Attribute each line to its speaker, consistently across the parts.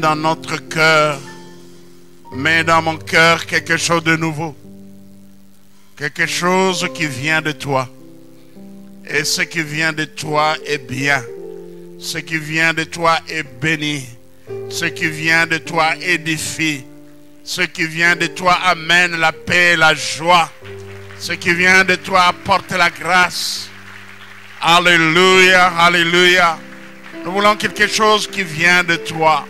Speaker 1: dans notre cœur, mets dans mon cœur quelque chose de nouveau. Quelque chose qui vient de toi. Et ce qui vient de toi est bien. Ce qui vient de toi est béni. Ce qui vient de toi édifie. Ce qui vient de toi amène la paix et la joie. Ce qui vient de toi apporte la grâce. Alléluia, alléluia. Nous voulons quelque chose qui vient de toi.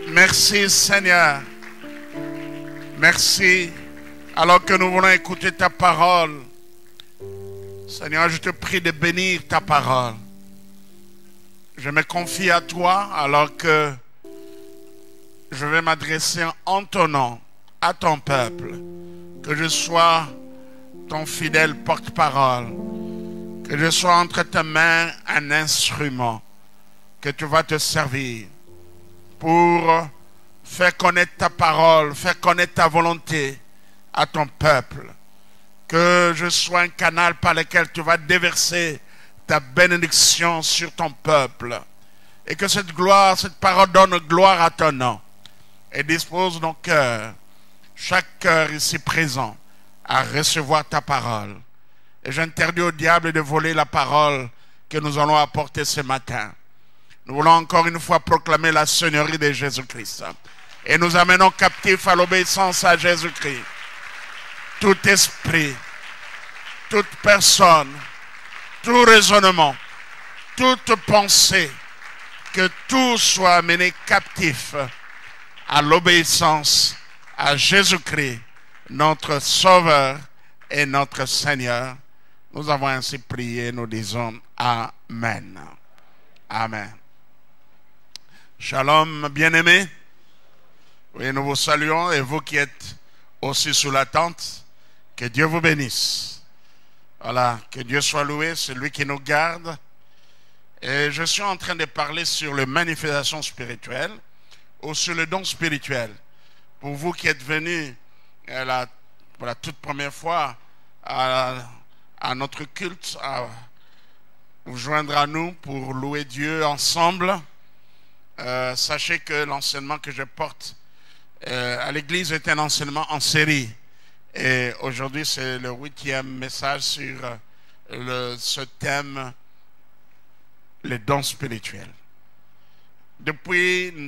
Speaker 1: Merci Seigneur. Merci. Alors que nous voulons écouter ta parole. Seigneur, je te prie de bénir ta parole. Je me confie à toi alors que je vais m'adresser en ton nom à ton peuple. Que je sois ton fidèle porte-parole. Que je sois entre tes mains un instrument que tu vas te servir pour faire connaître ta parole, faire connaître ta volonté à ton peuple. Que je sois un canal par lequel tu vas déverser ta bénédiction sur ton peuple. Et que cette gloire, cette parole donne gloire à ton nom. Et dispose nos cœurs, chaque cœur ici présent, à recevoir ta parole. Et j'interdis au diable de voler la parole que nous allons apporter ce matin. Nous voulons encore une fois proclamer la seigneurie de Jésus-Christ. Et nous amenons captifs à l'obéissance à Jésus-Christ. Tout esprit, toute personne, tout raisonnement, toute pensée, que tout soit amené captif à l'obéissance à Jésus-Christ, notre Sauveur et notre Seigneur. Nous avons ainsi prié, nous disons Amen. Amen. Shalom, bien-aimés. Oui, nous vous saluons et vous qui êtes aussi sous la tente, que Dieu vous bénisse. Voilà, que Dieu soit loué, c'est lui qui nous garde. Et je suis en train de parler sur les manifestations spirituelles ou sur le don spirituel. Pour vous qui êtes venus pour la toute première fois à notre culte, à vous joindre à nous pour louer Dieu ensemble, sachez que l'enseignement que je porte à l'église est un enseignement en série. Et aujourd'hui, c'est le 8e message sur ce thème, les dons spirituels.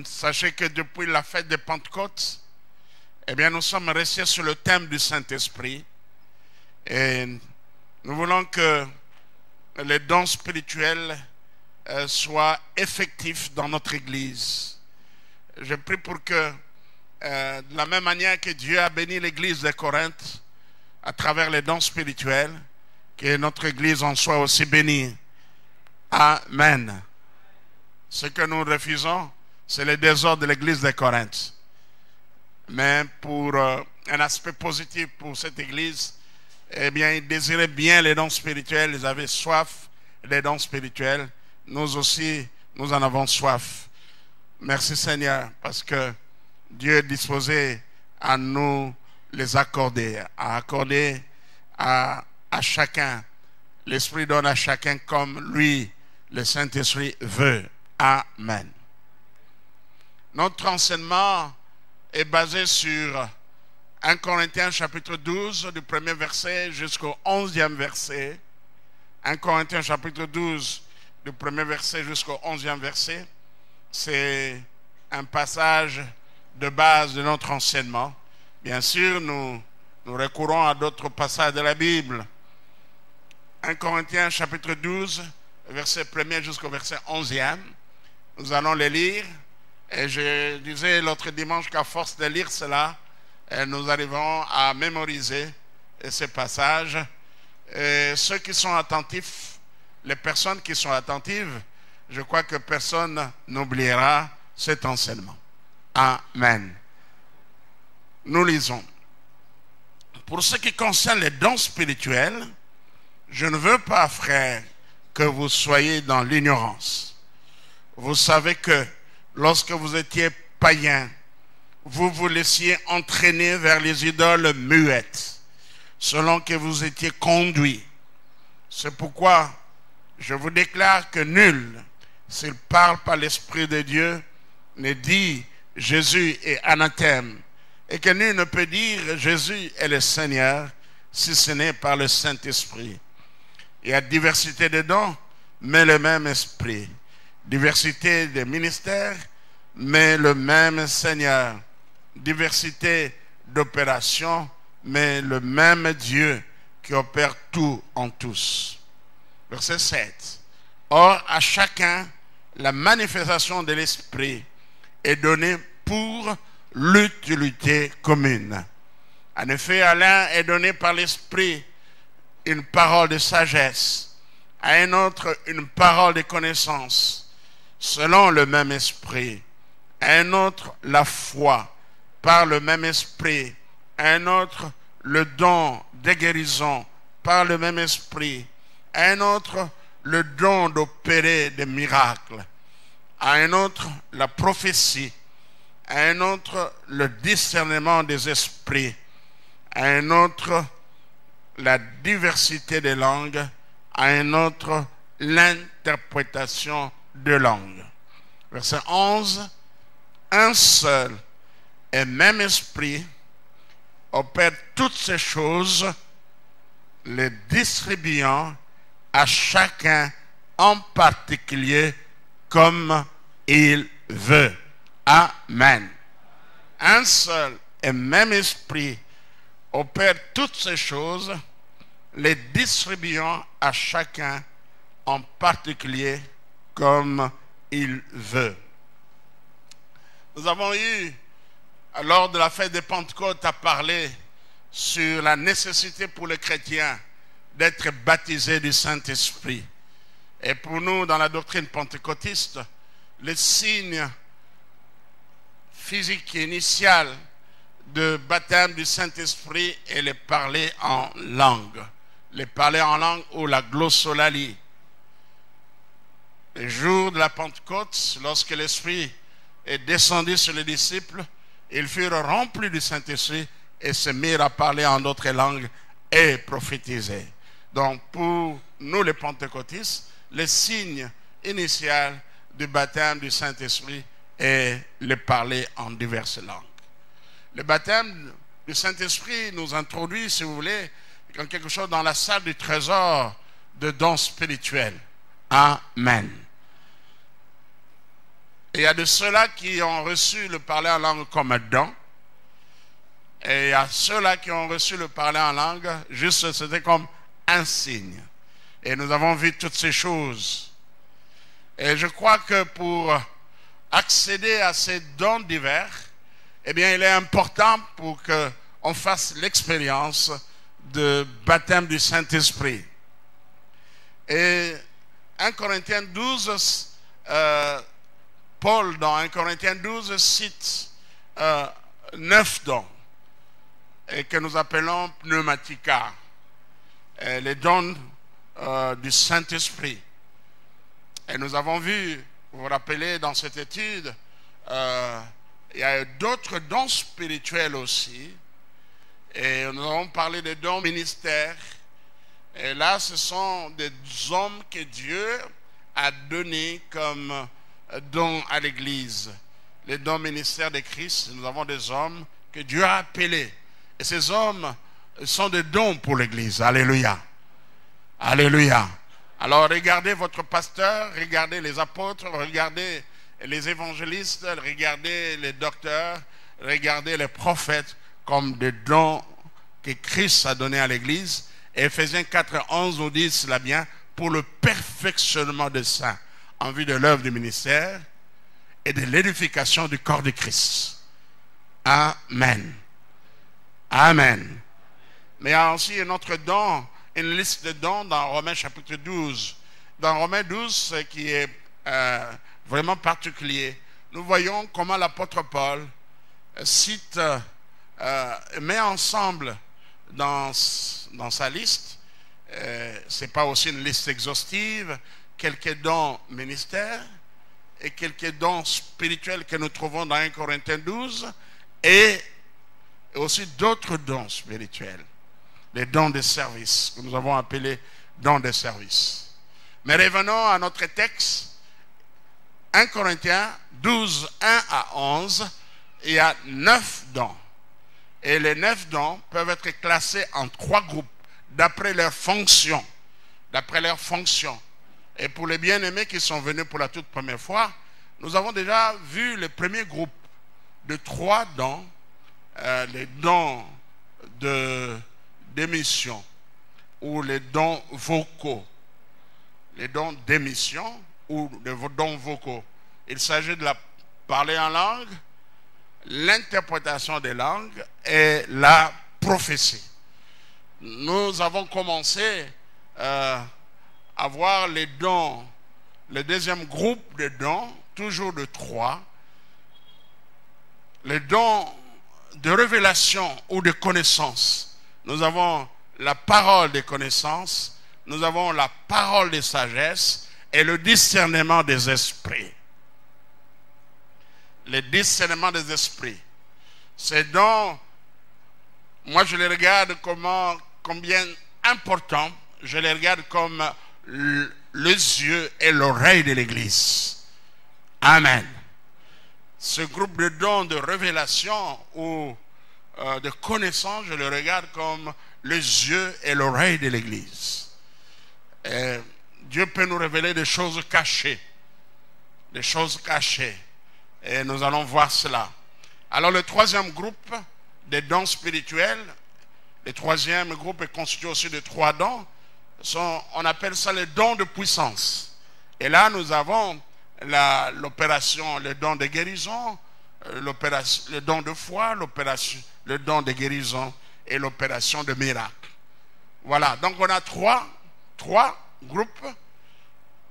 Speaker 1: Sachez que depuis la fête de Pentecôte, eh bien, nous sommes restés sur le thème du Saint-Esprit. Et nous voulons que les dons spirituels soient effectifs dans notre église. Je prie pour que de la même manière que Dieu a béni l'église de Corinthe à travers les dons spirituels, que notre église en soit aussi bénie. Amen. Ce que nous refusons, c'est le désordre de l'église de Corinthe. Mais pour un aspect positif pour cette église, eh bien, ils désiraient bien les dons spirituels, ils avaient soif des dons spirituels. Nous aussi, nous en avons soif. Merci Seigneur, parce que Dieu est disposé à nous les accorder, à accorder à chacun. L'Esprit donne à chacun comme lui, le Saint-Esprit veut. Amen. Notre enseignement est basé sur 1 Corinthiens chapitre 12, du premier verset jusqu'au 11e verset. 1 Corinthiens chapitre 12, du premier verset jusqu'au 11e verset. C'est un passage de base de notre enseignement. Bien sûr, nous recourons à d'autres passages de la Bible. 1 Corinthiens chapitre 12, verset 1er jusqu'au verset 11e. Nous allons les lire. Et je disais l'autre dimanche qu'à force de lire cela, nous arrivons à mémoriser ces passages. Et ceux qui sont attentifs, les personnes qui sont attentives, je crois que personne n'oubliera cet enseignement. Amen. Nous lisons. Pour ce qui concerne les dons spirituels, je ne veux pas, frères, que vous soyez dans l'ignorance. Vous savez que lorsque vous étiez païens, vous vous laissiez entraîner vers les idoles muettes, selon que vous étiez conduits. C'est pourquoi je vous déclare que nul s'il parle par l'Esprit de Dieu, ne dit Jésus est anathème, et que nul ne peut dire Jésus est le Seigneur, si ce n'est par le Saint-Esprit. Il y a diversité de dons, mais le même Esprit. Diversité de ministères, mais le même Seigneur. Diversité d'opérations, mais le même Dieu qui opère tout en tous. Verset 7. Or, à chacun, la manifestation de l'Esprit est donnée pour l'utilité commune. En effet, à l'un est donné par l'Esprit une parole de sagesse, à un autre une parole de connaissance, selon le même Esprit, à un autre la foi, par le même Esprit, à un autre le don de guérison, par le même Esprit, à un autre le don d'opérer des miracles, à un autre la prophétie, à un autre le discernement des esprits, à un autre la diversité des langues, à un autre l'interprétation de langues. Verset 11. Un seul et même esprit opère toutes ces choses, les distribuant à chacun en particulier comme il veut. Amen. Un seul et même esprit opère toutes ces choses, les distribuant à chacun en particulier comme il veut. Nous avons eu, lors de la fête de Pentecôte, à parler sur la nécessité pour les chrétiens d'être baptisés du Saint-Esprit. Et pour nous, dans la doctrine pentecôtiste, le signe physique initial de baptême du Saint-Esprit est le parler en langue. Le parler en langue ou la glossolalie. Le jour de la Pentecôte, lorsque l'Esprit est descendu sur les disciples, ils furent remplis du Saint-Esprit et se mirent à parler en d'autres langues et prophétiser. Donc pour nous les pentecôtistes, le signe initial du baptême du Saint-Esprit est le parler en diverses langues. Le baptême du Saint-Esprit nous introduit, si vous voulez, comme quelque chose dans la salle du trésor de dons spirituels. Amen. Et il y a de ceux-là qui ont reçu le parler en langue comme un don. Et il y a ceux-là qui ont reçu le parler en langue, juste c'était comme un signe. Et nous avons vu toutes ces choses. Et je crois que pour accéder à ces dons divers, eh bien, il est important pour qu'on fasse l'expérience de baptême du Saint-Esprit. Et 1 Corinthiens 12, Paul, dans 1 Corinthiens 12, cite 9 dons, et que nous appelons pneumatica, les dons du Saint-Esprit. Et nous avons vu, vous vous rappelez, dans cette étude, il y a d'autres dons spirituels aussi. Et nous avons parlé des dons ministères. Et là, ce sont des hommes que Dieu a donnés comme dons à l'Église. Les dons ministères de Christ, nous avons des hommes que Dieu a appelés. Et ces hommes sont des dons pour l'Église. Alléluia. Alléluia. Alors regardez votre pasteur, regardez les apôtres, regardez les évangélistes, regardez les docteurs, regardez les prophètes comme des dons que Christ a donnés à l'Église. Et Ephésiens 4:11 nous dit cela bien, pour le perfectionnement des saints en vue de l'œuvre du ministère et de l'édification du corps de Christ. Amen. Amen. Mais il y a aussi un autre don, une liste de dons dans Romains chapitre 12. Dans Romains 12, ce qui est vraiment particulier, nous voyons comment l'apôtre Paul cite, met ensemble dans sa liste, ce n'est pas aussi une liste exhaustive, quelques dons ministères et quelques dons spirituels que nous trouvons dans 1 Corinthiens 12 et aussi d'autres dons spirituels, les dons de service que nous avons appelés dons de service. Mais revenons à notre texte 1 Corinthiens 12, 1 à 11, il y a 9 dons. Et les 9 dons peuvent être classés en 3 groupes, d'après leur fonction. D'après leur fonction. Et pour les bien-aimés qui sont venus pour la toute première fois, nous avons déjà vu le premier groupe de 3 dons, les dons d'émission ou les dons vocaux. Les dons d'émission ou les dons vocaux. Il s'agit de parler en langue, l'interprétation des langues et la prophétie. Nous avons commencé à voir les dons, le deuxième groupe de dons, toujours de 3, les dons de révélation ou de connaissance. Nous avons la parole des connaissances, nous avons la parole de sagesse et le discernement des esprits. Le discernement des esprits. Ces dons, moi je les regarde combien important, je les regarde comme les yeux et l'oreille de l'Église. Amen. Ce groupe de dons de révélation ou de connaissance, je le regarde comme les yeux et l'oreille de l'Église. Dieu peut nous révéler des choses cachées. Des choses cachées. Et nous allons voir cela. Alors le troisième groupe des dons spirituels, le troisième groupe est constitué aussi de 3 dons. On appelle ça les dons de puissance. Et là nous avons l'opération, le don de guérison, le don de foi, le don de guérison et l'opération de miracle. Voilà, donc on a trois groupes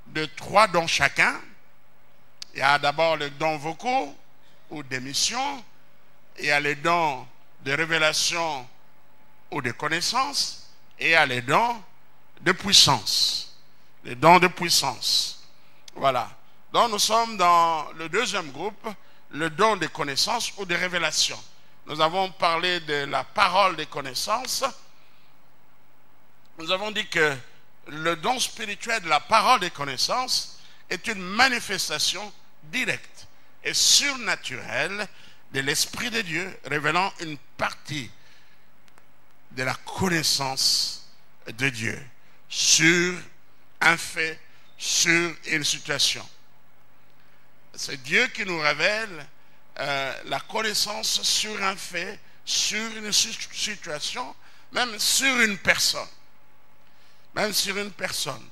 Speaker 1: de 3 dons chacun. Il y a d'abord les dons vocaux ou d'émission, il y a les dons de révélation ou de connaissance, et il y a les dons de puissance. Les dons de puissance. Voilà. Donc nous sommes dans le deuxième groupe, le don de connaissance ou de révélation. Nous avons parlé de la parole des connaissances. Nous avons dit que le don spirituel de la parole des connaissances est une manifestation directe et surnaturelle de l'Esprit de Dieu, révélant une partie de la connaissance de Dieu sur un fait, sur une situation. C'est Dieu qui nous révèle la connaissance sur un fait, sur une situation, même sur une personne. Même sur une personne.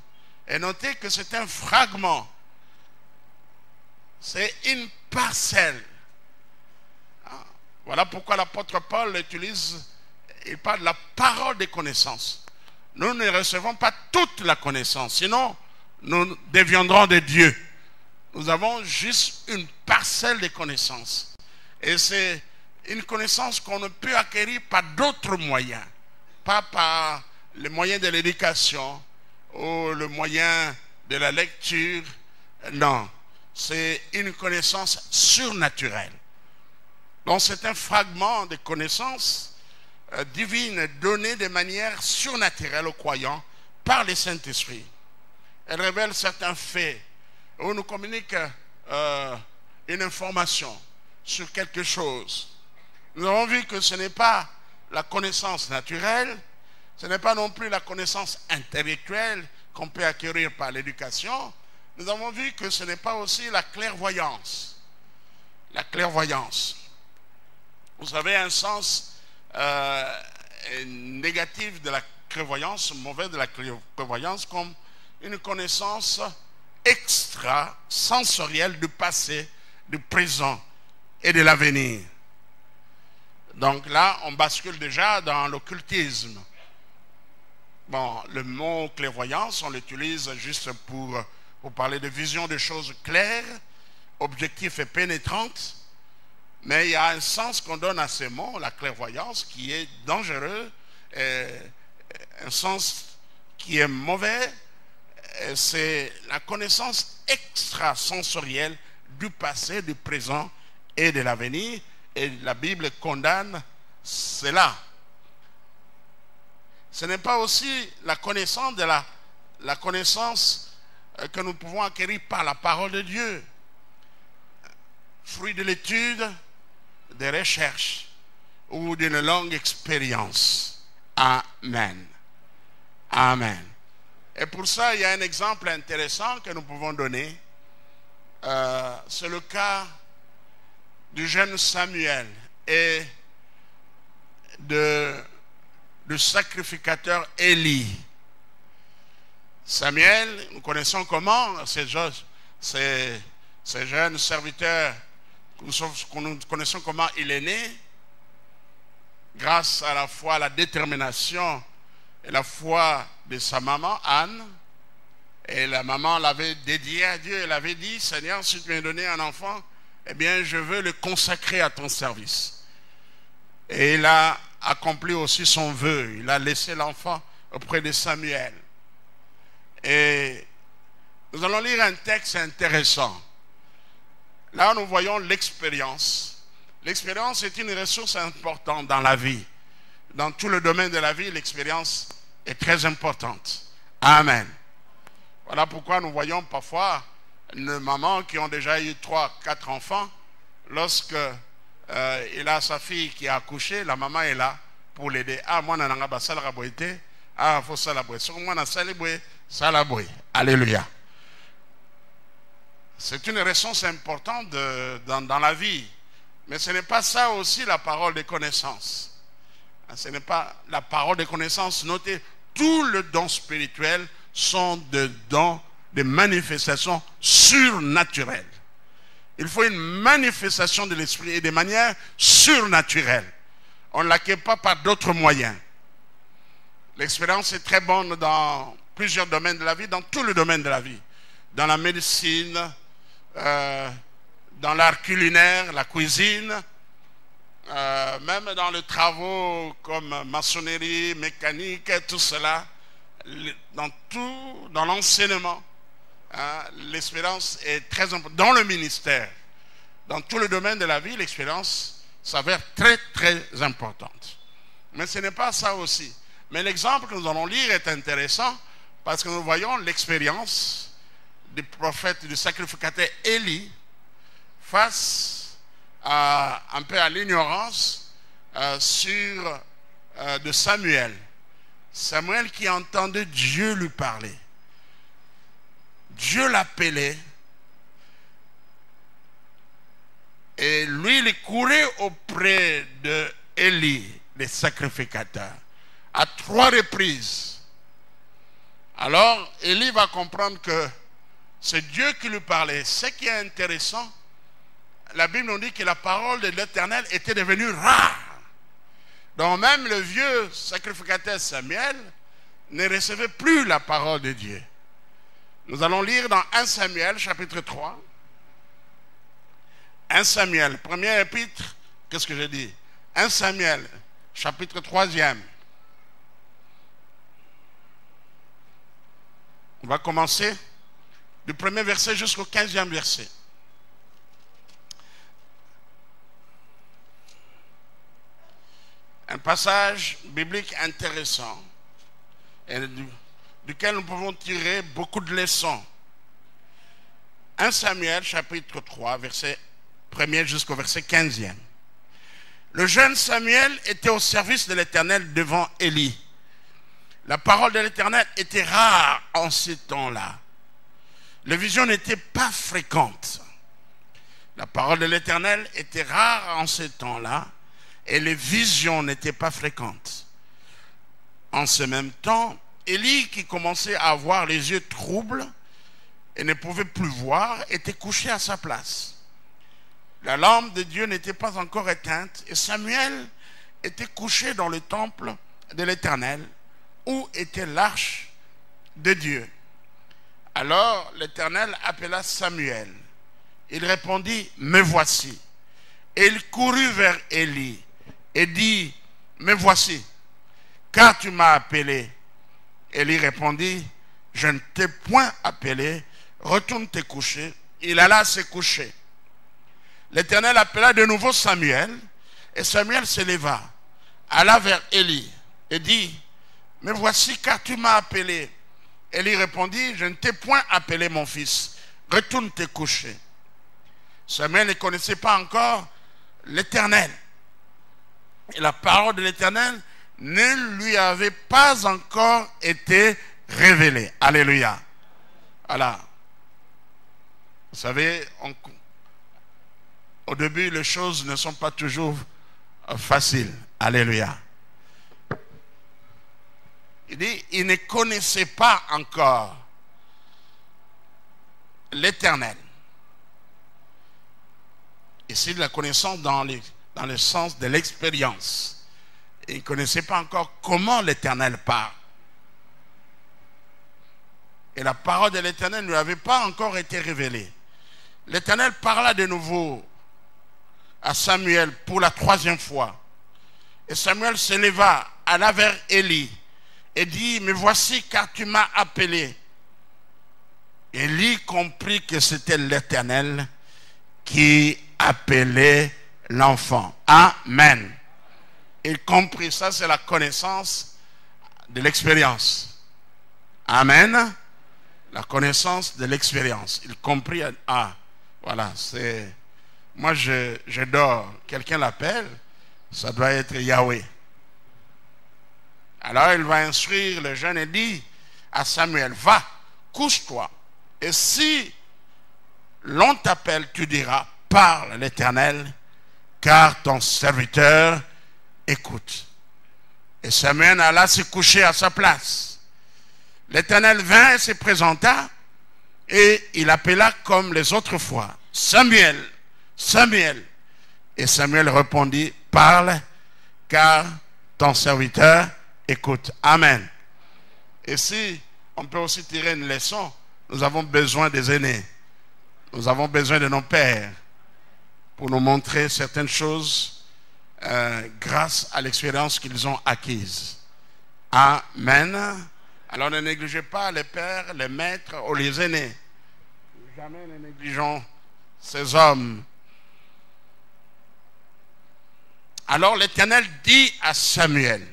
Speaker 1: Et notez que c'est un fragment. C'est une parcelle. Voilà pourquoi l'apôtre Paul il parle de la parole des connaissances. Nous ne recevons pas toute la connaissance, sinon nous deviendrons de Dieu. Nous avons juste une parcelle de connaissances. Et c'est une connaissance qu'on ne peut acquérir par d'autres moyens. Pas par les moyens de l'éducation ou le moyen de la lecture. Non, c'est une connaissance surnaturelle. Donc c'est un fragment de connaissance divine donnée de manière surnaturelle aux croyants par le Saint-Esprit. Elle révèle certains faits où nous communique une information sur quelque chose. Nous avons vu que ce n'est pas la connaissance naturelle, ce n'est pas non plus la connaissance intellectuelle qu'on peut acquérir par l'éducation. Nous avons vu que ce n'est pas aussi la clairvoyance. La clairvoyance. Vous avez un sens négatif de la clairvoyance, mauvais de la clairvoyance, comme une connaissance extrasensorielle du passé, du présent et de l'avenir. Donc là, on bascule déjà dans l'occultisme. Bon, le mot clairvoyance, on l'utilise juste pour parler de vision de choses claires, objectives et pénétrantes. Mais il y a un sens qu'on donne à ces mots, la clairvoyance, qui est dangereux, un sens qui est mauvais. C'est la connaissance extrasensorielle du passé, du présent et de l'avenir. Et la Bible condamne cela. Ce n'est pas aussi la connaissance de la connaissance que nous pouvons acquérir par la parole de Dieu. fruit de l'étude, des recherches ou d'une longue expérience. Amen. Amen. Et pour ça, il y a un exemple intéressant que nous pouvons donner. C'est le cas du jeune Samuel et du sacrificateur Élie. Samuel, nous connaissons comment ces jeunes serviteurs, nous connaissons comment il est né, grâce à la foi, à la détermination et la foi de sa maman Anne. Et la maman l'avait dédié à Dieu. Elle avait dit, Seigneur, si tu m'as donné un enfant, eh bien je veux le consacrer à ton service. Et il a accompli aussi son vœu. Il a laissé l'enfant auprès de Samuel. Et nous allons lire un texte intéressant. Là, nous voyons l'expérience. L'expérience est une ressource importante dans la vie. Dans tout le domaine de la vie, l'expérience est très importante. Amen. Voilà pourquoi nous voyons parfois une maman qui ont déjà eu 3, 4 enfants. Lorsque il a sa fille qui a accouché, la maman est là pour l'aider. Ah, moi, je n'ai pas ça la boîte. Ah, il faut ça la boîte. Sur moi, ça la boîte. Alléluia. C'est une ressource importante dans la vie. Mais ce n'est pas ça aussi la parole de connaissance. Ce n'est pas la parole de connaissance. Notez, tous les dons spirituels sont des dons, des manifestations surnaturelles. Il faut une manifestation de l'esprit et de manière surnaturelle. On ne l'acquiert pas par d'autres moyens. L'expérience est très bonne dans plusieurs domaines de la vie, dans tous les domaines de la vie. Dans la médecine, dans l'art culinaire, la cuisine, même dans les travaux comme maçonnerie, mécanique, tout cela, dans l'enseignement, l'expérience est très importante. Dans le ministère, dans tous les domaines de la vie, l'expérience s'avère très très importante. Mais ce n'est pas ça aussi. Mais l'exemple que nous allons lire est intéressant parce que nous voyons l'expérience du prophète, du sacrificateur Élie face un peu à l'ignorance de Samuel. Samuel qui entendait Dieu lui parler. Dieu l'appelait et lui, il courait auprès d'Élie, le sacrificateur, à 3 reprises. Alors, Élie va comprendre que c'est Dieu qui lui parlait. Ce qui est intéressant, la Bible nous dit que la parole de l'Éternel était devenue rare. Donc même le vieux sacrificateur Samuel ne recevait plus la parole de Dieu. Nous allons lire dans 1 Samuel chapitre 3. 1 Samuel, premier épître, qu'est-ce que j'ai dit? 1 Samuel, chapitre 3e. On va commencer du premier verset jusqu'au 15e verset. Un passage biblique intéressant et duquel nous pouvons tirer beaucoup de leçons. 1 Samuel chapitre 3 verset 1er jusqu'au verset 15e. Le jeune Samuel était au service de l'Éternel devant Élie. La parole de l'Éternel était rare en ces temps-là. Les visions n'étaient pas fréquentes. La parole de l'Éternel était rare en ces temps-là et les visions n'étaient pas fréquentes. En ce même temps, Élie, qui commençait à avoir les yeux troubles et ne pouvait plus voir, était couché à sa place. La lampe de Dieu n'était pas encore éteinte et Samuel était couché dans le temple de l'Éternel où était l'arche de Dieu. Alors l'Éternel appela Samuel. Il répondit, « Me voici. » Et il courut vers Élie et dit, « Me voici, car tu m'as appelé. » Élie répondit, « Je ne t'ai point appelé, retourne te coucher. » Il alla se coucher. L'Éternel appela de nouveau Samuel, et Samuel se leva, alla vers Élie et dit, « Me voici, car tu m'as appelé. » Élie répondit, « Je ne t'ai point appelé, mon fils, retourne te coucher. » Samuel ne connaissait pas encore l'Éternel. Et la parole de l'Éternel ne lui avait pas encore été révélée. Alléluia. Voilà. Vous savez, au début, les choses ne sont pas toujours faciles. Alléluia. Il dit, il ne connaissait pas encore l'Éternel. Ici, la connaissance dans le sens de l'expérience. Il ne connaissait pas encore comment l'Éternel parle. Et la parole de l'Éternel ne lui avait pas encore été révélée. L'Éternel parla de nouveau à Samuel pour la 3e fois. Et Samuel se leva, alla vers Élie et dit, me voici car tu m'as appelé. Élie comprit que c'était l'Éternel qui appelait l'enfant. Amen. Il comprit, ça c'est la connaissance de l'expérience. Amen. La connaissance de l'expérience. Il comprit, voilà, c'est... Moi je dors, quelqu'un l'appelle, ça doit être Yahweh. Alors il va instruire le jeune et dit à Samuel, va, couche-toi. Et si l'on t'appelle, tu diras, parle l'Éternel, car ton serviteur écoute. Et Samuel alla se coucher à sa place. L'Éternel vint et se présenta, et il appela comme les autres fois, Samuel, Samuel. Et Samuel répondit, parle, car ton serviteur écoute. Amen. Et si on peut aussi tirer une leçon, nous avons besoin des aînés. Nous avons besoin de nos pères pour nous montrer certaines choses grâce à l'expérience qu'ils ont acquise. Amen. Alors ne négligez pas les pères, les maîtres ou les aînés. Jamais ne négligeons ces hommes. Alors l'Éternel dit à Samuel,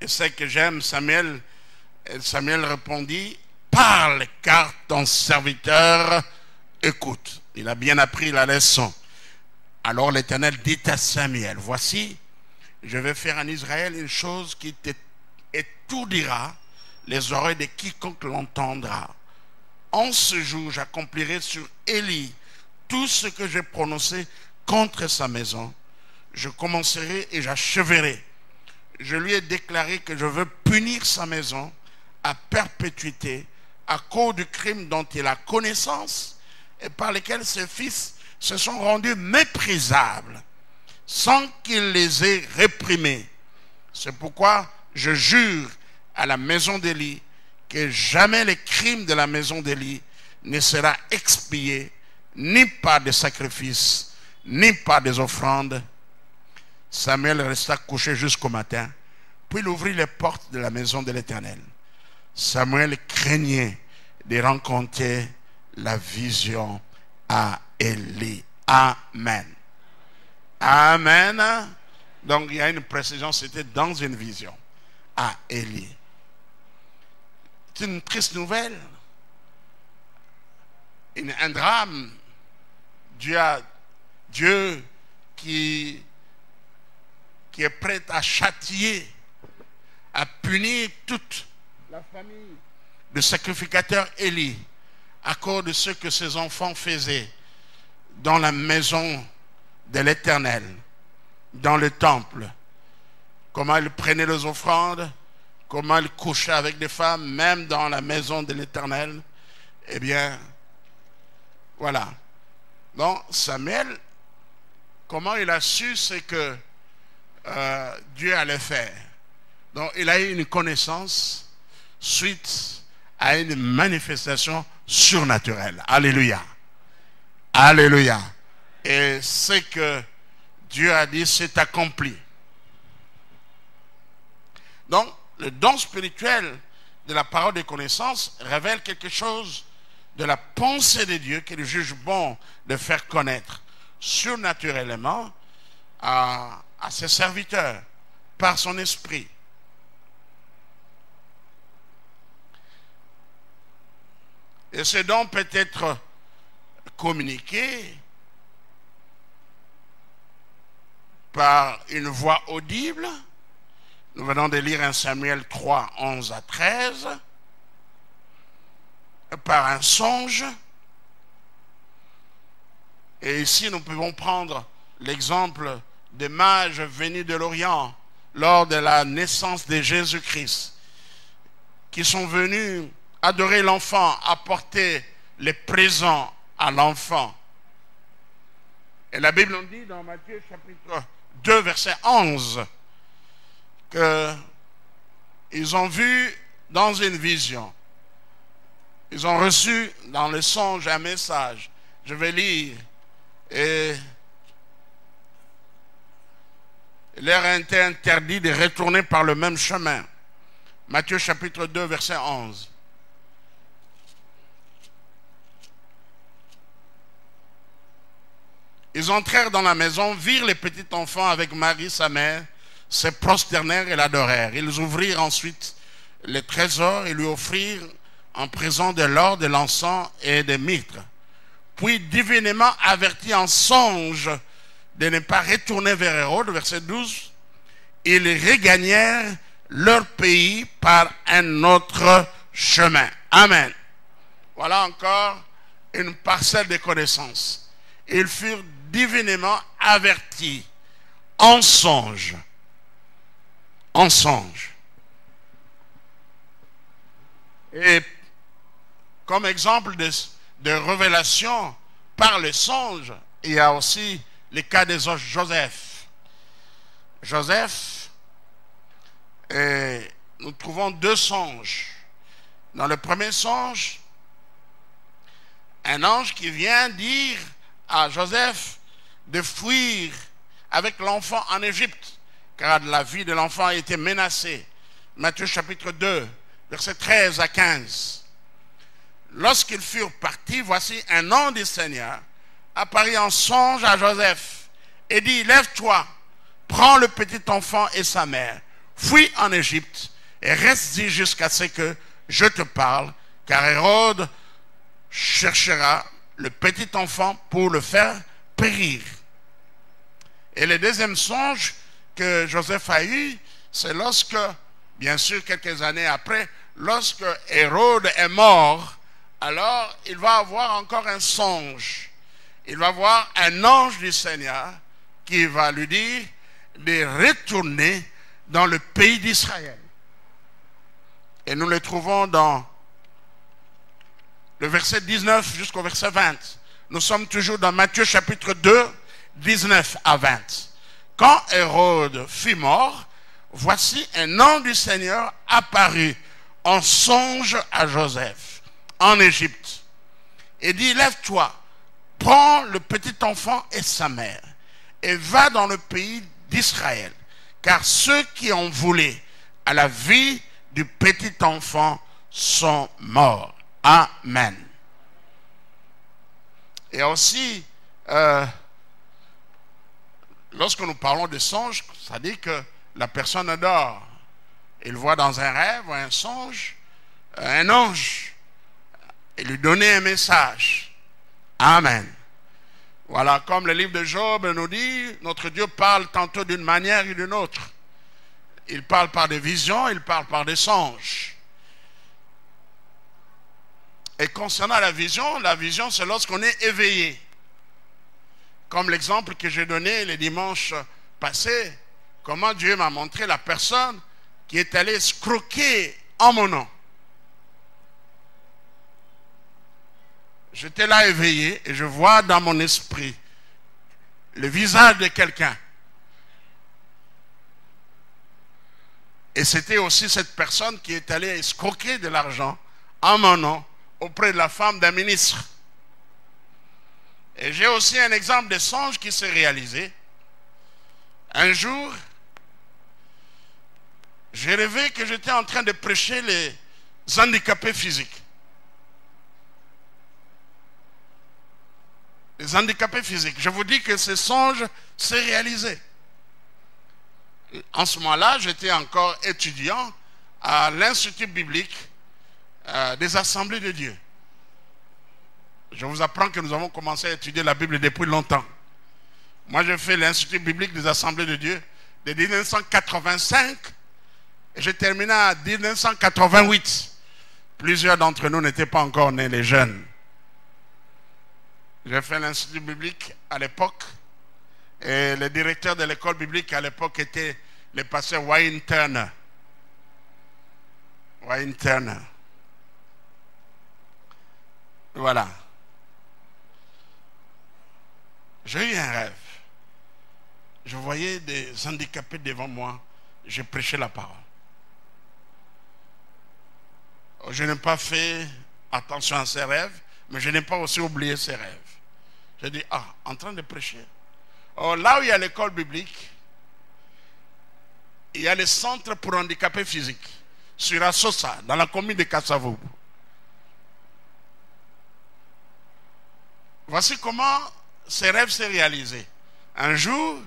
Speaker 1: et c'est que j'aime Samuel, et Samuel répondit, parle car ton serviteur écoute. Il a bien appris la leçon. Alors l'Éternel dit à Samuel, voici, je vais faire en Israël une chose qui étourdira les oreilles de quiconque l'entendra. En ce jour, j'accomplirai sur Élie tout ce que j'ai prononcé contre sa maison. Je commencerai et j'achèverai. Je lui ai déclaré que je veux punir sa maison à perpétuité à cause du crime dont il a connaissance et par lesquels ses fils se sont rendus méprisables sans qu'il les ait réprimés. C'est pourquoi je jure à la maison d'Élie que jamais les crimes de la maison d'Élie ne sera expié ni par des sacrifices ni par des offrandes. Samuel resta couché jusqu'au matin, puis il ouvrit les portes de la maison de l'Éternel. Samuel craignait de rencontrer la vision à Élie. Amen. Amen. Donc il y a une précision, c'était dans une vision à Élie. C'est une triste nouvelle. Un drame. Dieu qui est prêt à châtier, à punir toute la famille du sacrificateur Élie à cause de ce que ses enfants faisaient dans la maison de l'Éternel, dans le temple. Comment ils prenaient les offrandes, comment ils couchaient avec des femmes, même dans la maison de l'Éternel. Eh bien, voilà. Donc, Samuel, comment il a su ce que Dieu allait faire? Donc, il a eu une connaissance suite à une manifestation surnaturelle. Alléluia. Alléluia. Et ce que Dieu a dit, c'est accompli. Donc, le don spirituel de la parole de connaissance révèle quelque chose de la pensée de Dieu qu'il juge bon de faire connaître surnaturellement à ses serviteurs par son esprit. Et ce don peut être communiquer par une voix audible. Nous venons de lire 1 Samuel 3, 11 à 13. Par un songe. Et ici, nous pouvons prendre l'exemple des mages venus de l'Orient lors de la naissance de Jésus-Christ, qui sont venus adorer l'enfant, apporter les présents à l'enfant. Et la Bible nous dit dans Matthieu chapitre 2, verset 11, qu'ils ont vu dans une vision. Ils ont reçu dans le songe un message. Je vais lire. Et il leur a été interdit de retourner par le même chemin. Matthieu chapitre 2, verset 11. Ils entrèrent dans la maison, virent les petits enfants avec Marie, sa mère, se prosternèrent et l'adorèrent. Ils ouvrirent ensuite les trésors et lui offrirent en présent de l'or, de l'encens et des myrrhes. Puis, divinement avertis en songe de ne pas retourner vers Hérode, verset 12, ils regagnèrent leur pays par un autre chemin. Amen. Voilà encore une parcelle de connaissances. Ils furent divinement avertis en songe. En songe. Et comme exemple de révélation par le songe, il y a aussi le cas de Joseph. Joseph, nous trouvons deux songes. Dans le premier songe, un ange qui vient dire à Joseph de fuir avec l'enfant en Égypte, car la vie de l'enfant a été menacée. Matthieu chapitre 2, versets 13 à 15. Lorsqu'ils furent partis, voici un ange du Seigneur apparut en songe à Joseph et dit, lève-toi, prends le petit enfant et sa mère, fuis en Égypte et reste-y jusqu'à ce que je te parle, car Hérode cherchera le petit enfant pour le faire périr. Et le deuxième songe que Joseph a eu, c'est lorsque, bien sûr quelques années après, lorsque Hérode est mort, alors il va avoir encore un songe. Il va voir un ange du Seigneur qui va lui dire de retourner dans le pays d'Israël. Et nous le trouvons dans le verset 19 jusqu'au verset 20. Nous sommes toujours dans Matthieu chapitre 2, 19 à 20. Quand Hérode fut mort, voici un ange du Seigneur apparut en songe à Joseph en Égypte et dit, lève-toi, prends le petit enfant et sa mère et va dans le pays d'Israël, car ceux qui ont voulu à la vie du petit enfant sont morts. Amen. Et aussi, lorsque nous parlons de songe, ça dit que la personne dort. Il voit dans un rêve ou un songe un ange et lui donner un message. Amen. Voilà, comme le livre de Job nous dit, notre Dieu parle tantôt d'une manière et d'une autre. Il parle par des visions, il parle par des songes. Et concernant la vision c'est lorsqu'on est éveillé. Comme l'exemple que j'ai donné le dimanche passé, comment Dieu m'a montré la personne qui est allée escroquer en mon nom. J'étais là éveillé et je vois dans mon esprit le visage de quelqu'un. Et c'était aussi cette personne qui est allée escroquer de l'argent en mon nom auprès de la femme d'un ministre. Et j'ai aussi un exemple de songe qui s'est réalisé. Un jour, j'ai rêvé que j'étais en train de prêcher les handicapés physiques. Les handicapés physiques. Je vous dis que ce songe s'est réalisé. En ce moment-là, j'étais encore étudiant à l'Institut biblique des Assemblées de Dieu. Je vous apprends que nous avons commencé à étudier la Bible depuis longtemps. Moi, j'ai fait l'Institut biblique des Assemblées de Dieu de 1985 et j'ai terminé en 1988. Plusieurs d'entre nous n'étaient pas encore nés, les jeunes. J'ai fait l'Institut biblique à l'époque et le directeur de l'école biblique à l'époque était le pasteur Wayne Turner. Wayne Turner. Voilà. J'ai eu un rêve. Je voyais des handicapés devant moi. Je prêchais la parole. Je n'ai pas fait attention à ces rêves, mais je n'ai pas aussi oublié ces rêves. J'ai dit, en train de prêcher. Oh, là où il y a l'école biblique, il y a le centre pour handicapés physiques, sur Assosa, dans la commune de Kasavubu. Voici comment ces rêves s'est réalisé. Un jour,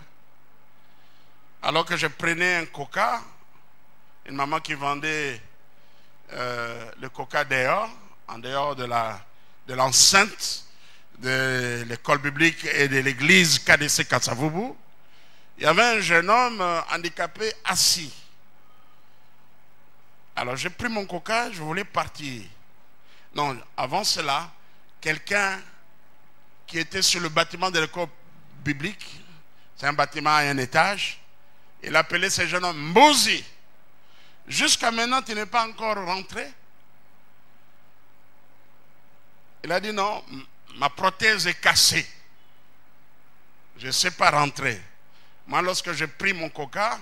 Speaker 1: alors que je prenais un coca, une maman qui vendait le coca dehors, en dehors de l'enceinte de l'école biblique et de l'église KDC Kasavubu, il y avait un jeune homme handicapé assis. Alors j'ai pris mon coca, je voulais partir. Non, avant cela, quelqu'un qui était sur le bâtiment de l'école biblique, c'est un bâtiment à un étage, il appelait ce jeune homme Mbozi. Jusqu'à maintenant, tu n'es pas encore rentré. Il a dit non, ma prothèse est cassée. Je ne sais pas rentrer. Moi, lorsque j'ai pris mon coca,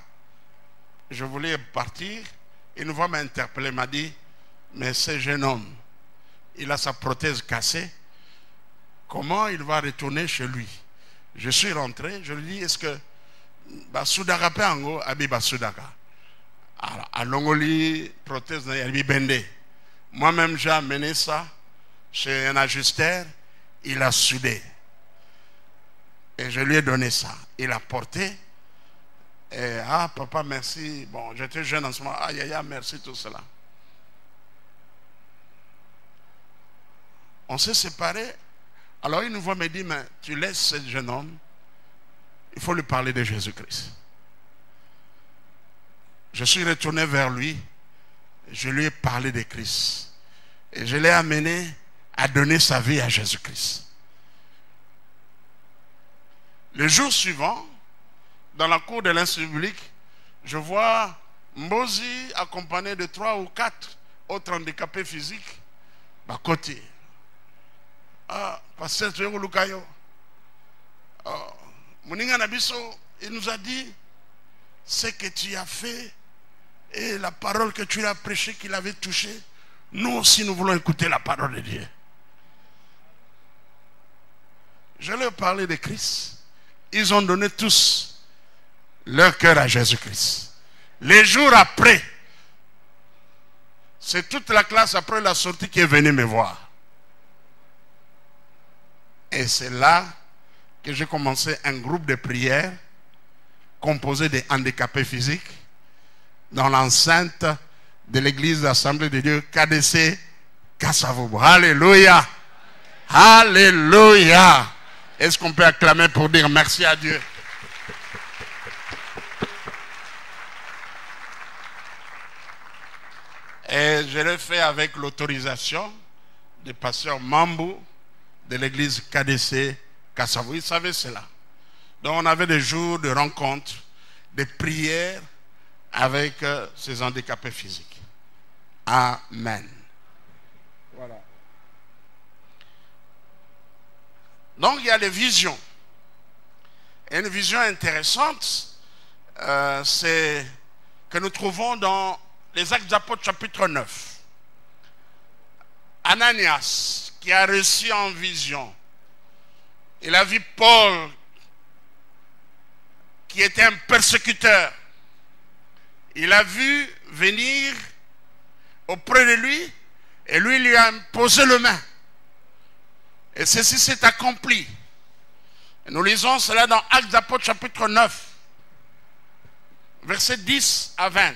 Speaker 1: je voulais partir. Une voix m'a interpellé, m'a dit, mais ce jeune homme, il a sa prothèse cassée. Comment il va retourner chez lui? Je suis rentré, je lui dis, est-ce que Basudaka Pengo Abi Basudaka à Longoli, prothèse Abi Bende. Moi-même, j'ai amené ça chez un ajusteur, il a soudé. Et je lui ai donné ça. Il a porté. Et papa, merci. Bon, j'étais jeune en ce moment. Merci, tout cela. On s'est séparés. Alors une voix me dit, mais tu laisses ce jeune homme, il faut lui parler de Jésus-Christ. Je suis retourné vers lui, je lui ai parlé de Christ. Et je l'ai amené à donner sa vie à Jésus-Christ. Le jour suivant, dans la cour de l'Institut biblique, je vois Mbozi accompagné de 3 ou 4 autres handicapés physiques à côté. Pasteur Théo Lukayo, Moninga Nabiso, il nous a dit ce que tu as fait et la parole que tu as prêchée, qu'il avait touchée. Nous aussi, nous voulons écouter la parole de Dieu. Je leur ai parlé de Christ. Ils ont donné tous leur cœur à Jésus-Christ. Les jours après, c'est toute la classe après la sortie qui est venue me voir. Et c'est là que j'ai commencé un groupe de prière composé de handicapés physiques dans l'enceinte de l'église d'Assemblée de Dieu KDC Kasavubu. Alléluia! Alléluia! Est-ce qu'on peut acclamer pour dire merci à Dieu? Et je l'ai fait avec l'autorisation du pasteur Mambou de l'église KDC Kasavubu. Vous savez cela. Donc on avait des jours de rencontres, de prières avec ces handicapés physiques. Amen. Voilà. Donc il y a les visions. Et une vision intéressante, c'est que nous trouvons dans les Actes des Apôtres chapitre 9. Ananias, qui a reçu en vision, il a vu Paul, qui était un persécuteur. Il a vu venir auprès de lui et lui a imposé le main. Et ceci s'est accompli. Et nous lisons cela dans Actes des Apôtres chapitre 9, versets 10 à 20.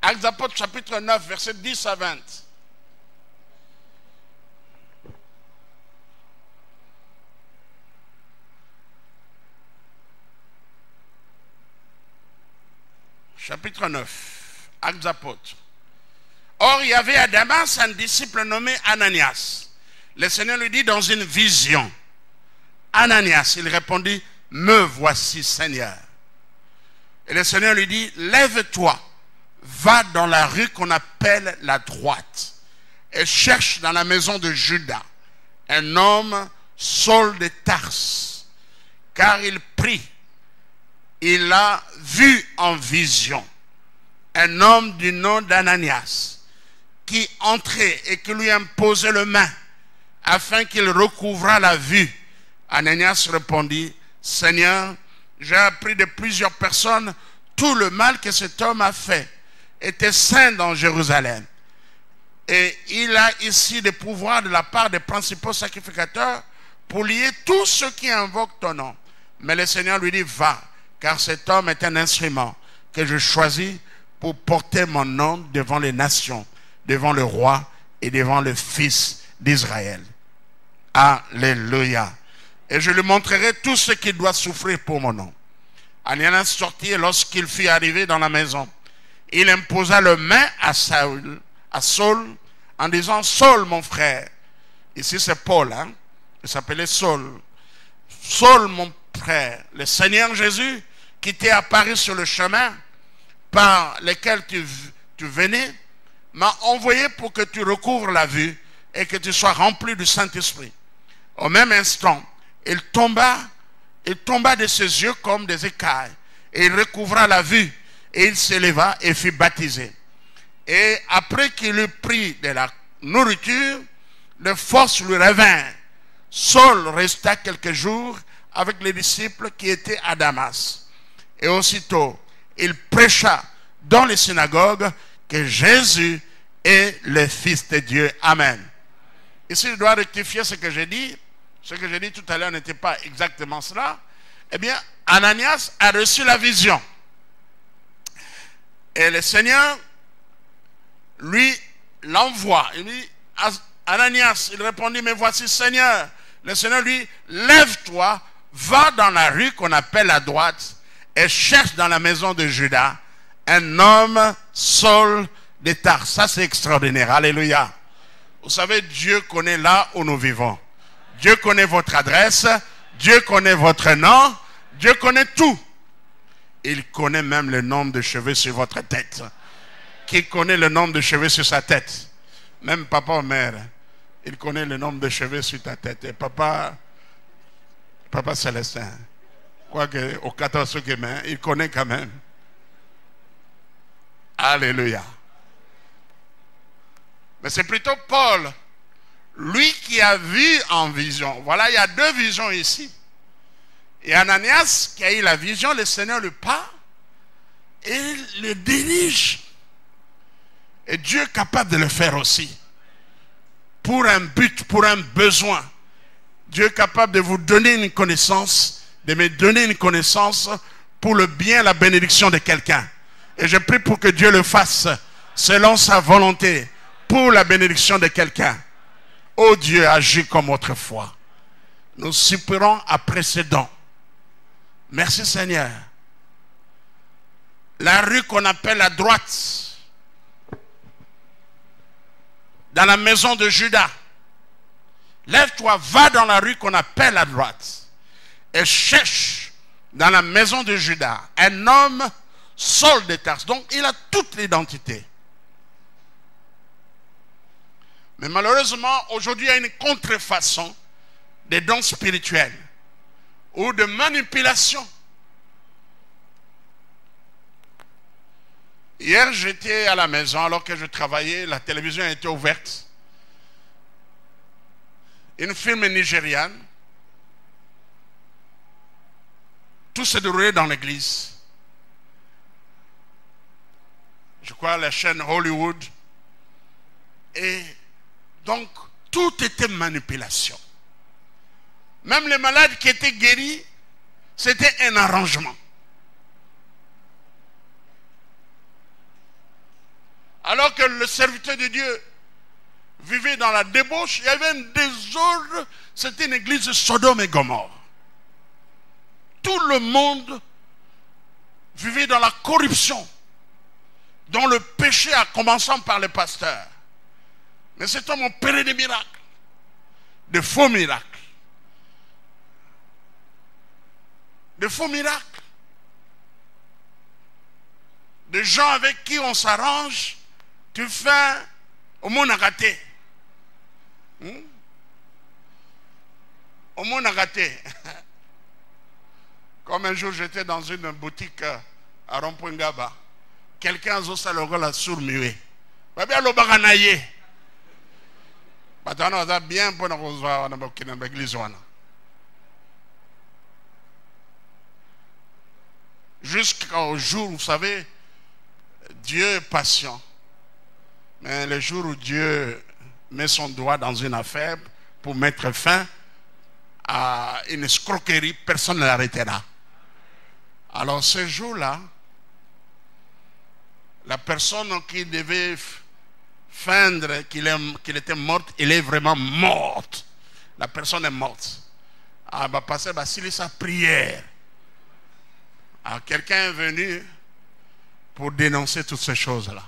Speaker 1: Actes des Apôtres chapitre 9, versets 10 à 20. chapitre 9, Actes des Apôtres. Or, il y avait à Damas un disciple nommé Ananias. Le Seigneur lui dit dans une vision, Ananias, il répondit, me voici Seigneur. Et le Seigneur lui dit, lève-toi, va dans la rue qu'on appelle la droite et cherche dans la maison de Judas un homme, Saul de Tarse, car il prie. Il a vu en vision un homme du nom d'Ananias qui entrait et qui lui imposait le main afin qu'il recouvrât la vue. Ananias répondit, Seigneur, j'ai appris de plusieurs personnes tout le mal que cet homme a fait. Était saint dans Jérusalem. Et il a ici des pouvoirs de la part des principaux sacrificateurs pour lier tous ceux qui invoquent ton nom. Mais le Seigneur lui dit, va, car cet homme est un instrument que je choisis pour porter mon nom devant les nations, devant le roi et devant le fils d'Israël. Alléluia. Et je lui montrerai tout ce qu'il doit souffrir pour mon nom. Ananias sortit et lorsqu'il fut arrivé dans la maison, il imposa le main à Saul en disant, Saul mon frère. Ici c'est Paul, hein? Il s'appelait Saul. Saul mon frère, le Seigneur Jésus qui t'est apparu sur le chemin par lequel tu venais, m'a envoyé pour que tu recouvres la vue et que tu sois rempli du Saint-Esprit. Au même instant, il tomba de ses yeux comme des écailles et il recouvra la vue et il s'éleva et fut baptisé. Et après qu'il eut pris de la nourriture, les forces lui revinrent. Saul resta quelques jours avec les disciples qui étaient à Damas. Et aussitôt, il prêcha dans les synagogues que Jésus est le Fils de Dieu. Amen. Ici, je dois rectifier ce que j'ai dit. Ce que j'ai dit tout à l'heure n'était pas exactement cela. Eh bien, Ananias a reçu la vision. Et le Seigneur lui l'envoie. Il dit, Ananias, il répondit, mais voici Seigneur. Le Seigneur lui dit, lève-toi, va dans la rue qu'on appelle la droite et cherche dans la maison de Judas un homme, Saul de Tarse. Ça c'est extraordinaire. Alléluia. Vous savez, Dieu connaît là où nous vivons. Dieu connaît votre adresse. Dieu connaît votre nom. Dieu connaît tout. Il connaît même le nombre de cheveux sur votre tête. Qui connaît le nombre de cheveux sur sa tête? Même papa ou mère, il connaît le nombre de cheveux sur ta tête. Et papa Célestin, quoique au 14 main, il connaît quand même. Alléluia. Mais c'est plutôt Paul, lui qui a vu en vision. Voilà, il y a deux visions ici. Et Ananias qui a eu la vision, le Seigneur lui parle et le dirige. Et Dieu est capable de le faire aussi. Pour un but, pour un besoin. Dieu est capable de vous donner une connaissance, de me donner une connaissance pour le bien, la bénédiction de quelqu'un. Et je prie pour que Dieu le fasse selon sa volonté, pour la bénédiction de quelqu'un. Oh Dieu, agis comme autrefois. Nous soupirons après ces dons. Merci Seigneur. La rue qu'on appelle la droite, dans la maison de Judas. Lève-toi, va dans la rue qu'on appelle la droite et cherche dans la maison de Judas un homme, Saul de Tarse. Donc il a toute l'identité. Mais malheureusement, aujourd'hui, il y a une contrefaçon des dons spirituels ou de manipulation. Hier, j'étais à la maison alors que je travaillais, la télévision était ouverte. Une film nigériane. Tout se déroulait dans l'église. Je crois la chaîne Hollywood. Et donc, tout était manipulation. Même les malades qui étaient guéris, c'était un arrangement. Alors que le serviteur de Dieu vivait dans la débauche, il y avait un désordre. C'était une église de Sodome et Gomorrhe. Tout le monde vivait dans la corruption. dont le péché a commencé par les pasteurs. Mais cet homme opérait des miracles, de faux miracles. De faux miracles. Des gens avec qui on s'arrange, tu fais au monde raté. Au monde raté. Comme un jour j'étais dans une boutique à Rompoingaba, quelqu'un a osé la sourd-muet. Bien le baganaye. Maintenant on a bien pour nous voir dans l'église. Jusqu'au jour, vous savez, Dieu est patient. Mais le jour où Dieu met son doigt dans une affaire pour mettre fin à une escroquerie, personne ne l'arrêtera. Alors ce jour-là, la personne qui devait feindre qu'il était morte, elle est vraiment morte. La personne est morte. Ah, bah, passer, bah, s'il est sa prière. Alors quelqu'un est venu pour dénoncer toutes ces choses-là.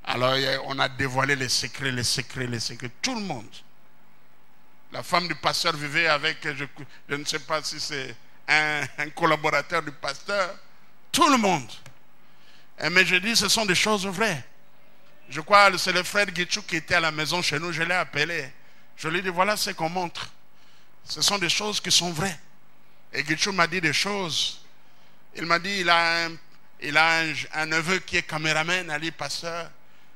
Speaker 1: Alors on a dévoilé les secrets. Tout le monde. La femme du pasteur vivait avec, je ne sais pas si c'est un collaborateur du pasteur. Tout le monde. Mais je dis, ce sont des choses vraies. Je crois que c'est le frère Guichou qui était à la maison chez nous. Je l'ai appelé. Je lui ai dit, voilà ce qu'on montre. Ce sont des choses qui sont vraies. Et Guichou m'a dit des choses. Il m'a dit, il a un neveu qui est caméraman, Ali pasteur.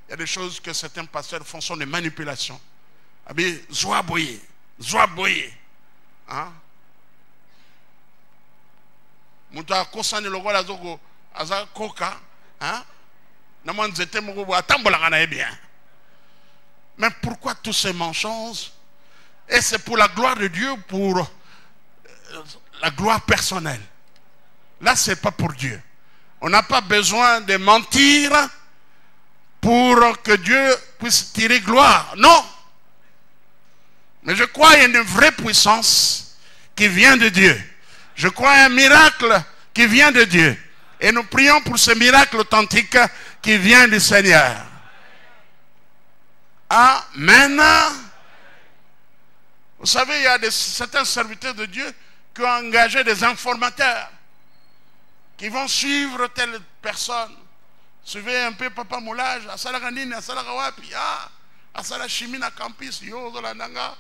Speaker 1: Il y a des choses que certains pasteurs font, sont des manipulations. Abi, zoa boye. Hein? Mouta kosani logo la zogo aza koka, hein? Naman zete mogo atambola kana bien. Mais pourquoi tous ces mensonges? Et c'est pour la gloire de Dieu, pour la gloire personnelle. Là, c'est pas pour Dieu. On n'a pas besoin de mentir pour que Dieu puisse tirer gloire. Non. Mais je crois qu'il y a une vraie puissance qui vient de Dieu. Je crois à un miracle qui vient de Dieu. Et nous prions pour ce miracle authentique qui vient du Seigneur. Amen. Vous savez, il y a certains serviteurs de Dieu qui ont engagé des informateurs qui vont suivre telle personne. Suivez un peu Papa Moulage, à Salaganine, à Salagawapi, à Salachimi na campus, yo, la nanga,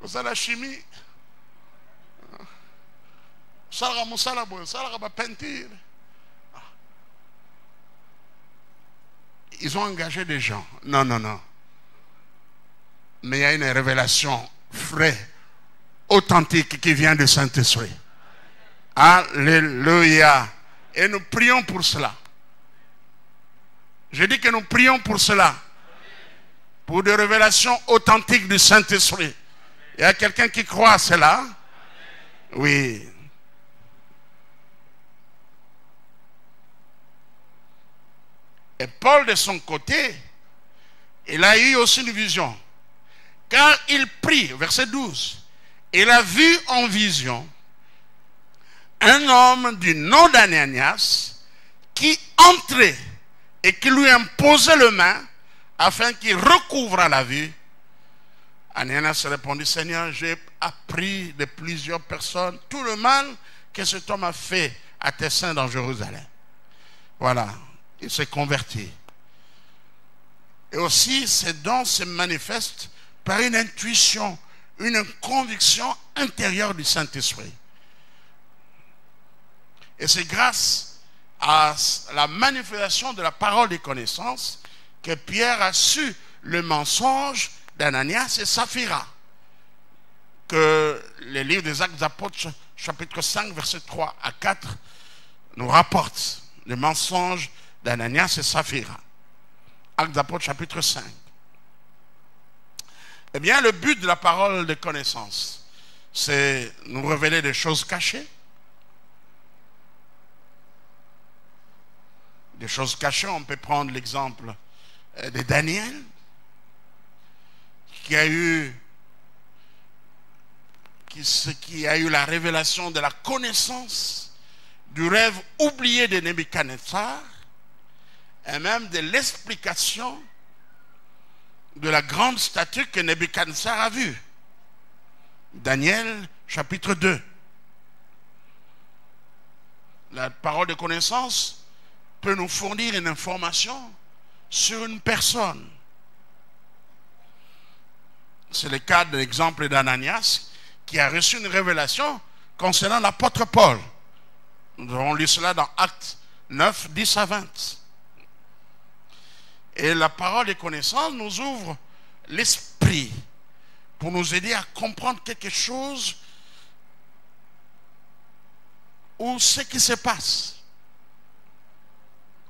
Speaker 1: à Salachimi, Salagamoussalabo, Salagaba peinture. Ils ont engagé des gens. Non. Mais il y a une révélation vraie, authentique qui vient du Saint-Esprit. Alléluia. Et nous prions pour cela. Je dis que nous prions pour cela. Pour des révélations authentiques du Saint-Esprit. Il y a quelqu'un qui croit à cela? Oui. Et Paul, de son côté, il a eu aussi une vision. Car il prie, verset 12, il a vu en vision un homme du nom d'Ananias qui entrait et qui lui imposait le main afin qu'il recouvre la vue. Ananias répondit, Seigneur, j'ai appris de plusieurs personnes tout le mal que cet homme a fait à tes saints dans Jérusalem. Voilà, il s'est converti. Et aussi, ces dons se manifestent par une intuition, une conviction intérieure du Saint-Esprit. Et c'est grâce à la manifestation de la parole des connaissances que Pierre a su le mensonge d'Ananias et Saphira. Que le livre des Actes des Apôtres, chapitre 5, versets 3 à 4, nous rapporte le mensonge d'Ananias et Saphira. Actes des Apôtres, chapitre 5. Eh bien, le but de la parole de connaissance, c'est nous révéler des choses cachées. Des choses cachées, on peut prendre l'exemple de Daniel, qui a eu la révélation de la connaissance du rêve oublié de Nebuchadnezzar, et même de l'explication de la grande statue que Nebuchadnezzar a vue. Daniel chapitre 2. La parole de connaissance peut nous fournir une information sur une personne. C'est le cas de l'exemple d'Ananias qui a reçu une révélation concernant l'apôtre Paul. Nous avons lu cela dans Actes 9, 10 à 20. Et la parole de connaissance nous ouvre l'esprit pour nous aider à comprendre quelque chose ou ce qui se passe.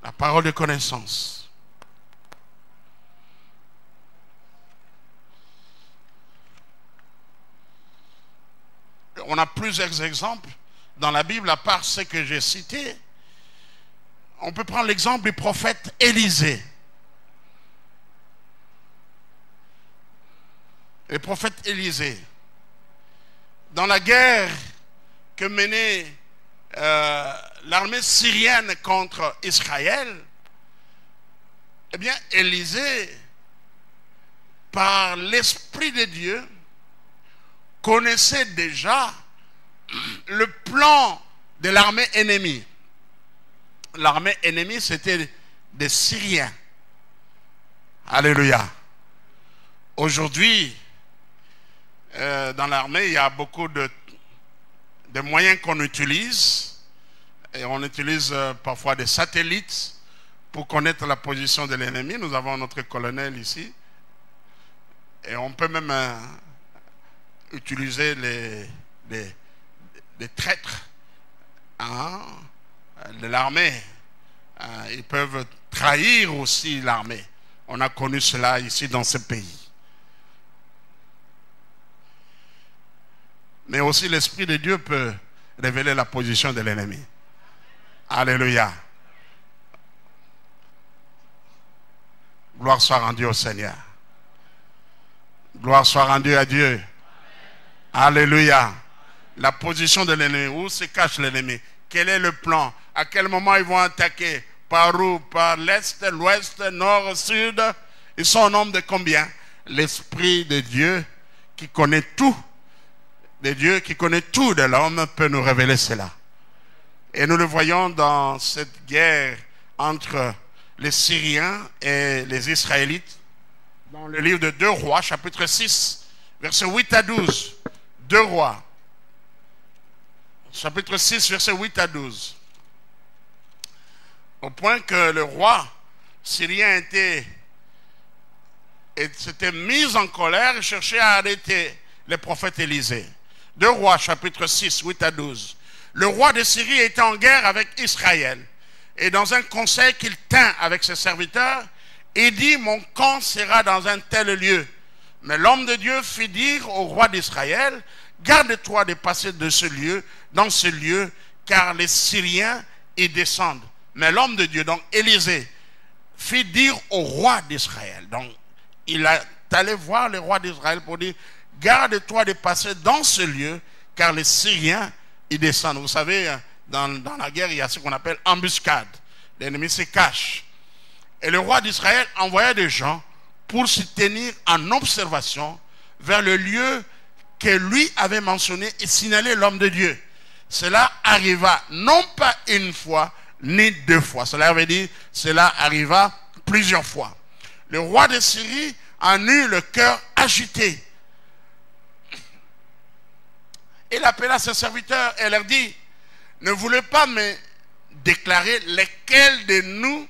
Speaker 1: La parole de connaissance. On a plusieurs exemples dans la Bible, à part ceux que j'ai cités. On peut prendre l'exemple du prophète Élisée. Le prophète Élisée, dans la guerre que menait l'armée syrienne contre Israël, eh bien, Élisée, par l'Esprit de Dieu, connaissait déjà le plan de l'armée ennemie. L'armée ennemie, c'était des Syriens. Alléluia. Aujourd'hui, dans l'armée, il y a beaucoup de moyens qu'on utilise. Et on utilise parfois des satellites pour connaître la position de l'ennemi. Nous avons notre colonel ici. Et on peut même utiliser les traîtres de l'armée. Ils peuvent trahir aussi l'armée. On a connu cela ici dans ce pays. Mais aussi l'Esprit de Dieu peut révéler la position de l'ennemi. Alléluia. Gloire soit rendue au Seigneur. Gloire soit rendue à Dieu. Alléluia. La position de l'ennemi. Où se cache l'ennemi? Quel est le plan? À quel moment ils vont attaquer? Par où? Par l'est, l'ouest, nord, sud? Ils sont au nombre de combien? L'Esprit de Dieu qui connaît tout. De Dieu qui connaît tout de l'homme peut nous révéler cela. Et nous le voyons dans cette guerre entre les Syriens et les Israélites. Dans le livre de 2 Rois, chapitre 6, versets 8 à 12. 2 Rois, chapitre 6, versets 8 à 12. Au point que le roi syrien s'était mis en colère et cherchait à arrêter le prophète Élisée. 2 Rois, chapitre 6, 8 à 12. Le roi de Syrie était en guerre avec Israël. Et dans un conseil qu'il tint avec ses serviteurs, il dit, mon camp sera dans un tel lieu. Mais l'homme de Dieu fit dire au roi d'Israël, garde-toi de passer de ce lieu, dans ce lieu, car les Syriens y descendent. Mais l'homme de Dieu, donc Élisée, fit dire au roi d'Israël. Donc, il est allé voir le roi d'Israël pour dire, garde-toi de passer dans ce lieu, car les Syriens y descendent. Vous savez, dans la guerre, il y a ce qu'on appelle embuscade. L'ennemi se cache. Et le roi d'Israël envoya des gens pour se tenir en observation vers le lieu que lui avait mentionné et signaler l'homme de Dieu. Cela arriva non pas une fois, ni 2 fois. Cela veut dire, cela arriva plusieurs fois. Le roi de Syrie en eut le cœur agité. Il appela ses serviteurs et leur dit, ne voulez pas me déclarer lequel de nous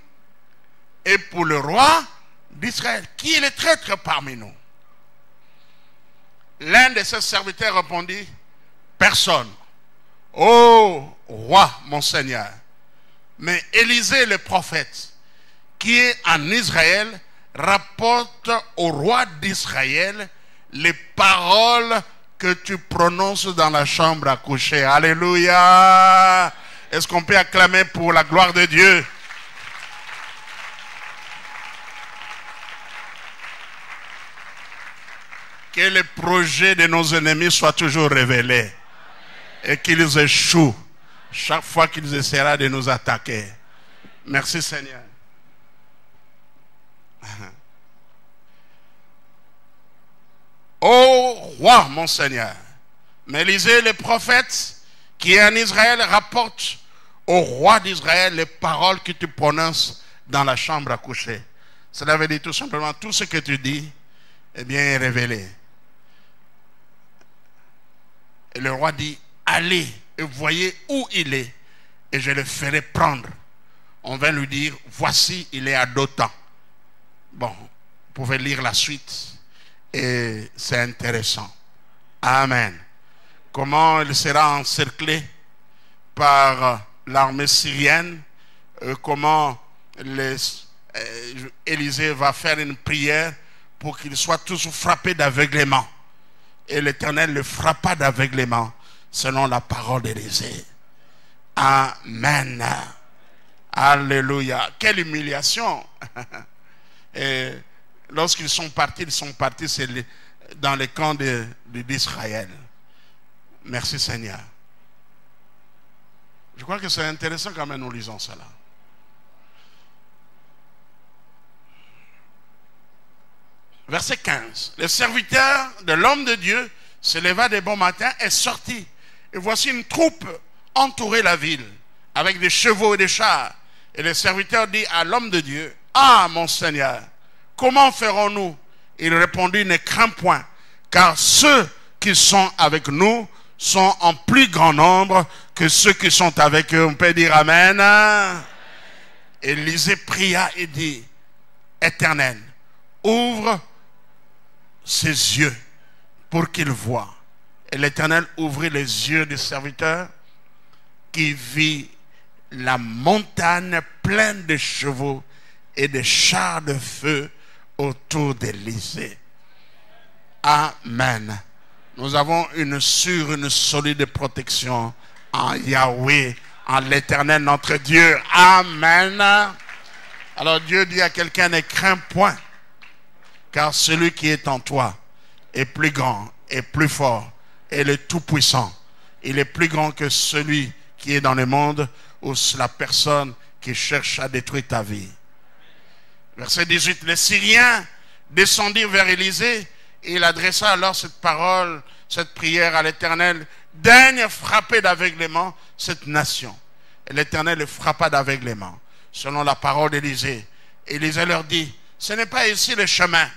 Speaker 1: est pour le roi d'Israël? Qui est le traître parmi nous? L'un de ses serviteurs répondit, personne. Ô roi, mon Seigneur. Mais Élisée le prophète, qui est en Israël, rapporte au roi d'Israël les paroles que tu prononces dans la chambre à coucher. Alléluia. Est-ce qu'on peut acclamer pour la gloire de Dieu? Que les projets de nos ennemis soient toujours révélés et qu'ils échouent chaque fois qu'ils essaieront de nous attaquer. Merci Seigneur. Ô roi, mon Seigneur. Mais lisez les prophètes qui en Israël rapportent au roi d'Israël les paroles que tu prononces dans la chambre à coucher. Cela veut dire tout simplement tout ce que tu dis, eh bien, est révélé. Et le roi dit, allez et voyez où il est, et je le ferai prendre. On va lui dire, voici, il est à Dothan. Bon, vous pouvez lire la suite, et c'est intéressant. Amen. Comment il sera encerclé par l'armée syrienne, comment Élisée va faire une prière pour qu'il soit toujours frappé d'aveuglement. Et l'Éternel le frappa d'aveuglement selon la parole d'Élisée. Amen. Alléluia. Quelle humiliation. Et lorsqu'ils sont partis dans les camps d'Israël. Merci Seigneur. Je crois que c'est intéressant quand même nous lisons cela. Verset 15. Le serviteur de l'homme de Dieu se leva de bon matin et sortit. Et voici une troupe entourait la ville avec des chevaux et des chars. Et le serviteur dit à l'homme de Dieu, ah mon Seigneur, comment ferons-nous? Il répondit, ne crains point, car ceux qui sont avec nous sont en plus grand nombre que ceux qui sont avec eux. On peut dire Amen. Élisée pria et dit, Éternel, ouvre ses yeux pour qu'il voie. Et l'Éternel ouvrit les yeux du serviteur qui vit la montagne pleine de chevaux et de chars de feu autour d'Élisée. Amen. Nous avons une sûre, une solide protection en Yahweh, en l'Éternel notre Dieu. Amen. Alors Dieu dit à quelqu'un, ne crains point, car celui qui est en toi est plus grand, est plus fort, et le tout-puissant. Il est plus grand que celui qui est dans le monde ou la personne qui cherche à détruire ta vie. Verset 18, les Syriens descendirent vers Élisée et il adressa alors cette parole, cette prière à l'Éternel. Daigne frapper d'aveuglement cette nation. Et l'Éternel le frappa d'aveuglement, selon la parole d'Élisée. Élisée leur dit, ce n'est pas ici le chemin.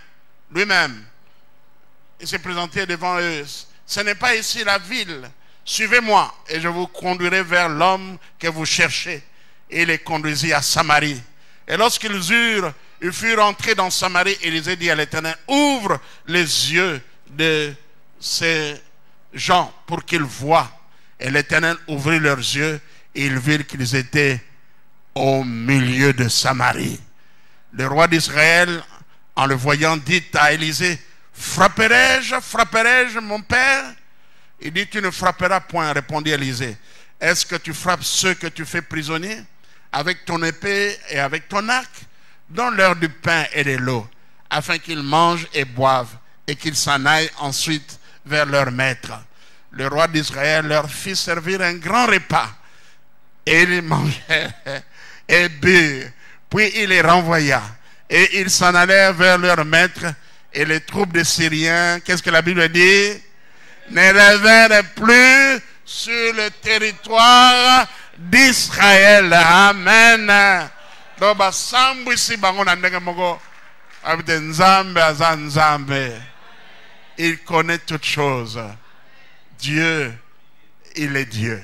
Speaker 1: Lui-même, il s'est présenté devant eux. Ce n'est pas ici la ville. Suivez-moi et je vous conduirai vers l'homme que vous cherchez. Et il les conduisit à Samarie. Et lorsqu'ils furent entrés dans Samarie, Élisée dit à l'Éternel, ouvre les yeux de ces gens pour qu'ils voient. Et l'Éternel ouvrit leurs yeux et ils virent qu'ils étaient au milieu de Samarie. Le roi d'Israël, en le voyant, dit à Élisée, frapperai-je mon père? Il dit, tu ne frapperas point, répondit Élisée. Est-ce que tu frappes ceux que tu fais prisonniers avec ton épée et avec ton arc? Donne-leur du pain et de l'eau, afin qu'ils mangent et boivent, et qu'ils s'en aillent ensuite vers leur maître. Le roi d'Israël leur fit servir un grand repas, et ils mangeaient et burent. Puis il les renvoya, et ils s'en allèrent vers leur maître, et les troupes des Syriens, qu'est-ce que la Bible dit? Ne revinrent plus sur le territoire d'Israël. Amen. Il connaît toutes choses. Dieu, il est Dieu.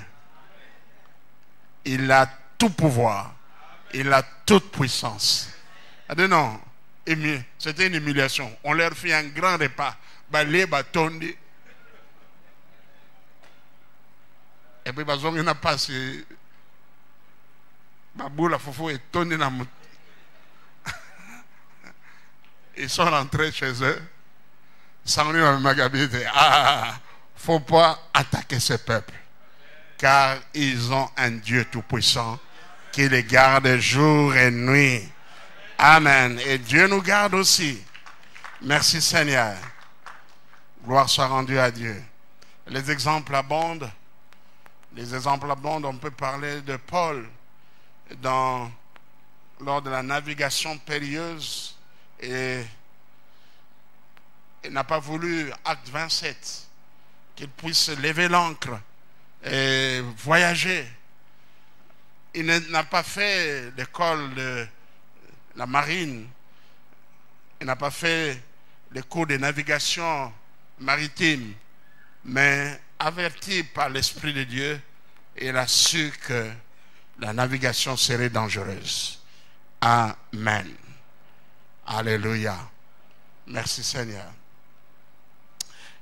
Speaker 1: Il a tout pouvoir. Il a toute puissance. Non, c'était une humiliation. On leur fit un grand repas. Et puis, il n'a pas passé. Ils sont rentrés chez eux. Samuel et Magabi disaient, faut pas attaquer ce peuple, car ils ont un Dieu tout-puissant qui les garde jour et nuit. Amen. Et Dieu nous garde aussi. Merci Seigneur. Gloire soit rendue à Dieu. Les exemples abondent. Les exemples abondent. On peut parler de Paul lors de la navigation périlleuse Et il n'a pas voulu, acte 27, qu'il puisse lever l'ancre et voyager. Il n'a pas fait l'école de la marine. Il n'a pas fait les cours de navigation maritime. Mais averti par l'Esprit de Dieu, il a su que la navigation serait dangereuse. Amen. Alléluia. Merci Seigneur.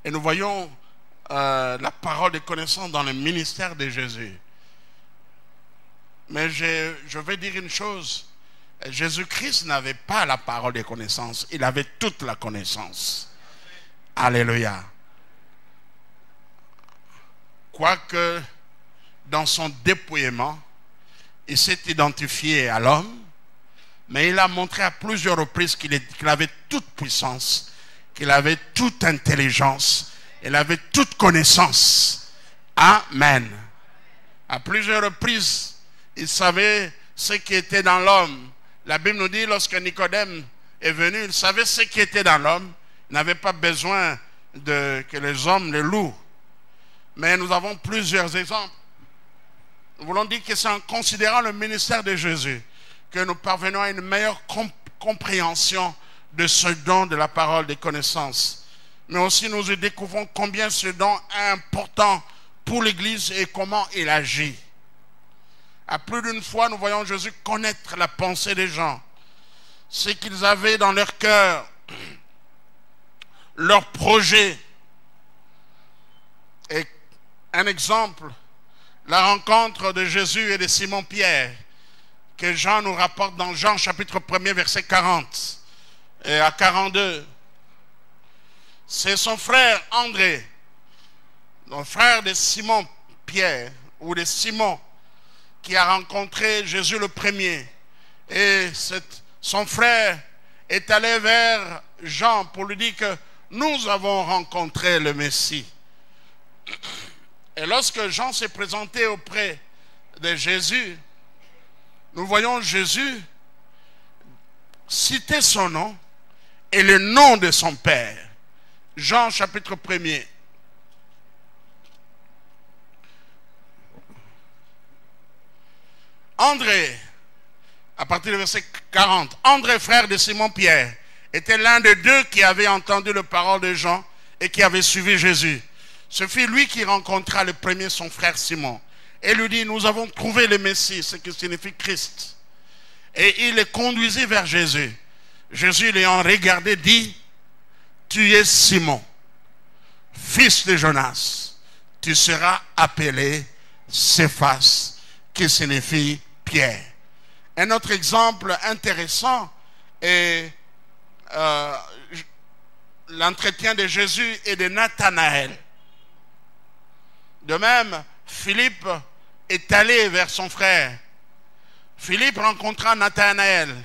Speaker 1: Et nous voyons la parole de connaissance dans le ministère de Jésus. Mais je vais dire une chose. Jésus-Christ n'avait pas la parole de connaissance. Il avait toute la connaissance. Alléluia. Quoique dans son dépouillement, il s'est identifié à l'homme, mais il a montré à plusieurs reprises qu'il avait toute puissance, qu'il avait toute intelligence, il avait toute connaissance. Amen. À plusieurs reprises, il savait ce qui était dans l'homme. La Bible nous dit, lorsque Nicodème est venu, il savait ce qui était dans l'homme. Il n'avait pas besoin que les hommes le louent. Mais nous avons plusieurs exemples. Nous voulons dire que c'est en considérant le ministère de Jésus que nous parvenons à une meilleure compréhension de ce don de la parole des connaissances. Mais aussi nous découvrons combien ce don est important pour l'Église et comment il agit. À plus d'une fois, nous voyons Jésus connaître la pensée des gens, ce qu'ils avaient dans leur cœur, leurs projets. Et un exemple, la rencontre de Jésus et de Simon-Pierre, que Jean nous rapporte dans Jean chapitre 1er, verset 40 et à 42. C'est son frère André, le frère de Simon-Pierre, ou de Simon, qui a rencontré Jésus le premier. Et son frère est allé vers Jean pour lui dire que nous avons rencontré le Messie. Et lorsque Jean s'est présenté auprès de Jésus, nous voyons Jésus citer son nom et le nom de son Père. Jean chapitre 1er. André, à partir du verset 40, André, frère de Simon-Pierre, était l'un des deux qui avait entendu la parole de Jean et qui avait suivi Jésus. Ce fut lui qui rencontra le premier son frère Simon et lui dit, nous avons trouvé le Messie, ce qui signifie Christ. Et il le conduisit vers Jésus. Jésus l'ayant regardé dit, tu es Simon, fils de Jonas, tu seras appelé Céphas, qui signifie Pierre. Un autre exemple intéressant est l'entretien de Jésus et de Nathanaël. De même, Philippe est allé vers son frère. Philippe rencontra Nathanaël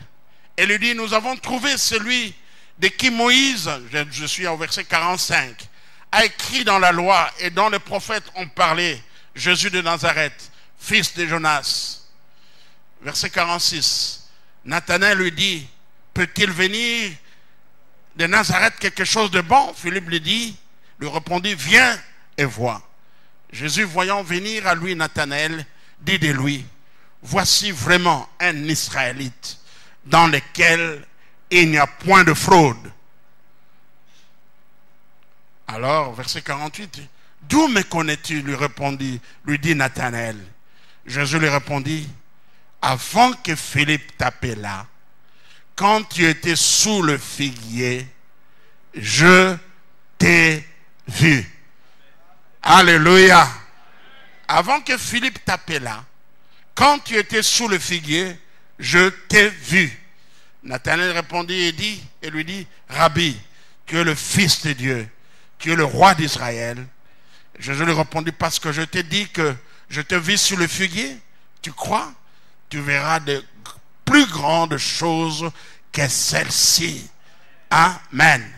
Speaker 1: et lui dit, nous avons trouvé celui de qui Moïse, je suis au verset 45, a écrit dans la loi et dont les prophètes ont parlé, Jésus de Nazareth, fils de Jonas. Verset 46, Nathanaël lui dit, peut-il venir de Nazareth quelque chose de bon? Philippe lui répondit, viens et vois. Jésus, voyant venir à lui Nathanaël, dit de lui, voici vraiment un Israélite dans lequel il n'y a point de fraude. Alors, verset 48, d'où me connais-tu? Lui dit Nathanaël. Jésus lui répondit, avant que Philippe t'appelât, quand tu étais sous le figuier, je t'ai vu. Alléluia. Avant que Philippe t'appelât, quand tu étais sous le figuier, je t'ai vu. Nathanaël répondit et lui dit, Rabbi, tu es le Fils de Dieu, tu es le roi d'Israël. Jésus lui répondit, parce que je t'ai dit que je te vis sous le figuier, tu crois? Tu verras de plus grandes choses que celles-ci. Amen.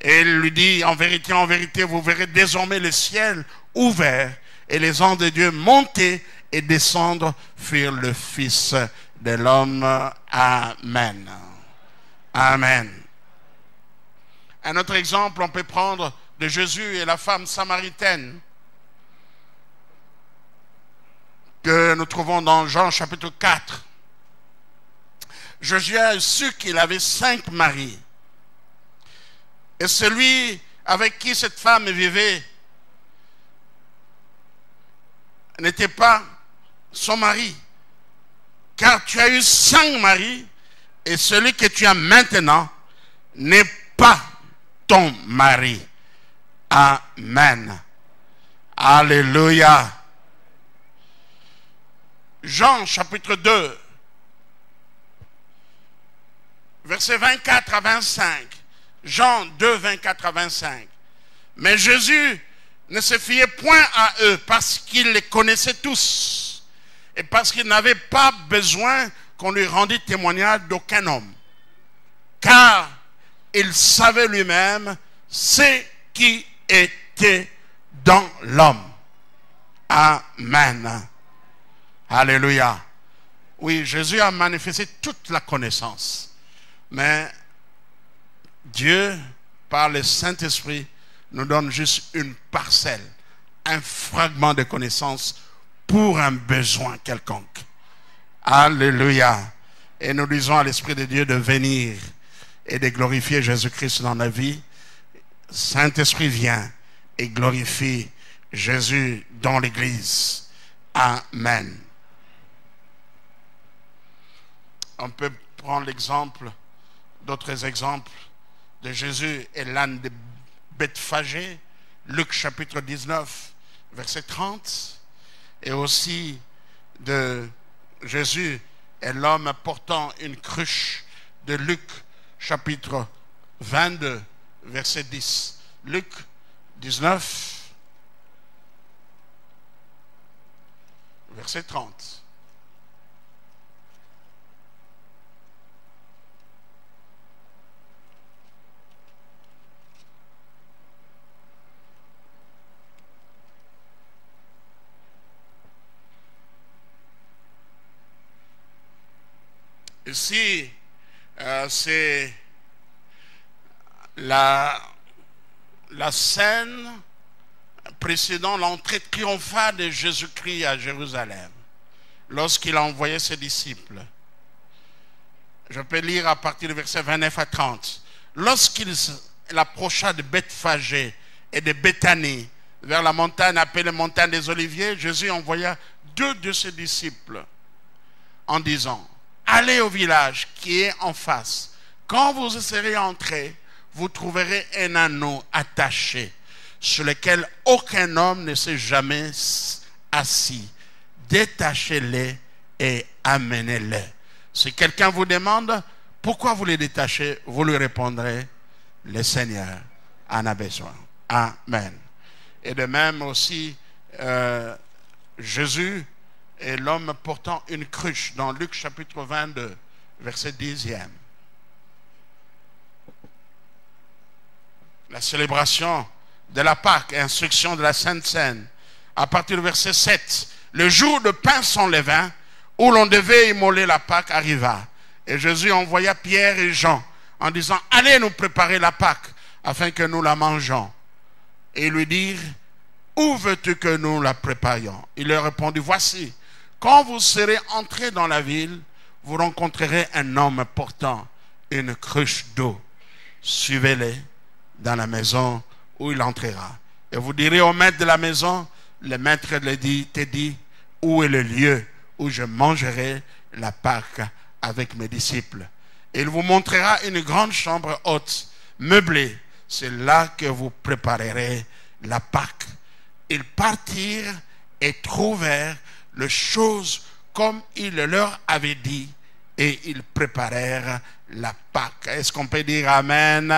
Speaker 1: Et il lui dit, en vérité, vous verrez désormais le ciel ouvert et les anges de Dieu monter et descendre sur le Fils de l'homme. Amen. Amen. Un autre exemple, on peut prendre de Jésus et la femme samaritaine que nous trouvons dans Jean chapitre 4. Jésus a su qu'il avait 5 maris. Et celui avec qui cette femme vivait n'était pas son mari. Car tu as eu 5 maris et celui que tu as maintenant n'est pas ton mari. Amen. Alléluia. Jean chapitre 2, versets 24 à 25. Jean 2, 24 à 25. Mais Jésus ne se fiait point à eux parce qu'il les connaissait tous et parce qu'il n'avait pas besoin qu'on lui rendît témoignage d'aucun homme. Car il savait lui-même ce qui était dans l'homme. Amen. Alléluia. Oui, Jésus a manifesté toute la connaissance. Mais Dieu, par le Saint-Esprit, nous donne juste une parcelle, un fragment de connaissance pour un besoin quelconque. Alléluia. Et nous disons à l'Esprit de Dieu de venir et de glorifier Jésus-Christ dans la vie. Saint-Esprit vient et glorifie Jésus dans l'Église. Amen. On peut prendre l'exemple, d'autres exemples de Jésus et l'âne de Bethphagée, Luc chapitre 19, verset 30, et aussi de Jésus et l'homme portant une cruche de Luc chapitre 22, verset 10. Luc 19, verset 30. Ici, c'est la scène précédant l'entrée triomphale de Jésus-Christ à Jérusalem, lorsqu'il a envoyé ses disciples. Je peux lire à partir du verset 29 à 30. Lorsqu'il approcha de Bethphagée et de Béthanie, vers la montagne appelée montagne des Oliviers, Jésus envoya 2 de ses disciples en disant: allez au village qui est en face. Quand vous serez entrés, vous trouverez un anneau attaché sur lequel aucun homme ne s'est jamais assis. Détachez-les et amenez-les. Si quelqu'un vous demande pourquoi vous les détachez, vous lui répondrez: le Seigneur en a besoin. Amen. Et de même aussi, Jésus et l'homme portant une cruche dans Luc chapitre 22, verset 10e. La célébration de la Pâque, instruction de la Sainte Seine. À partir du verset 7, le jour de pain sans levain, où l'on devait immoler la Pâque, arriva. Et Jésus envoya Pierre et Jean en disant: allez nous préparer la Pâque, afin que nous la mangeons. Et ils lui dirent: où veux-tu que nous la préparions? Il leur répondit: voici. Quand vous serez entrés dans la ville, vous rencontrerez un homme portant une cruche d'eau. Suivez-le dans la maison où il entrera. Et vous direz au maître de la maison: le maître te dit, où est le lieu où je mangerai la Pâque avec mes disciples? Et il vous montrera une grande chambre haute, meublée. C'est là que vous préparerez la Pâque. Ils partirent et trouvèrent les choses comme il leur avait dit, et ils préparèrent la Pâque. Est-ce qu'on peut dire Amen?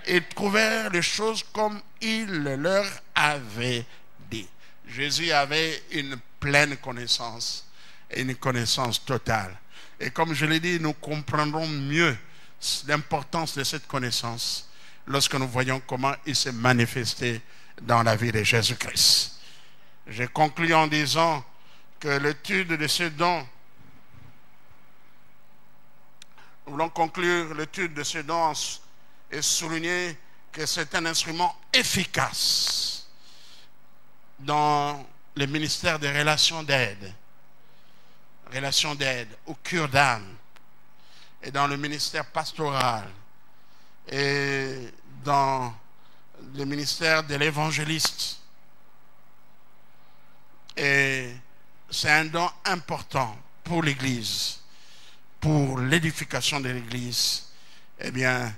Speaker 1: Ils trouvèrent les choses comme il leur avait dit. Jésus avait une pleine connaissance, et une connaissance totale. Et comme je l'ai dit, nous comprendrons mieux l'importance de cette connaissance lorsque nous voyons comment il s'est manifesté dans la vie de Jésus-Christ. Je conclus en disant que l'étude de ce don, nous voulons conclure l'étude de ce don et souligner que c'est un instrument efficace dans le ministère des relations d'aide au cure d'âme, et dans le ministère pastoral, et dans le ministère de l'évangéliste. Et c'est un don important pour l'Église, pour l'édification de l'Église. Eh bien,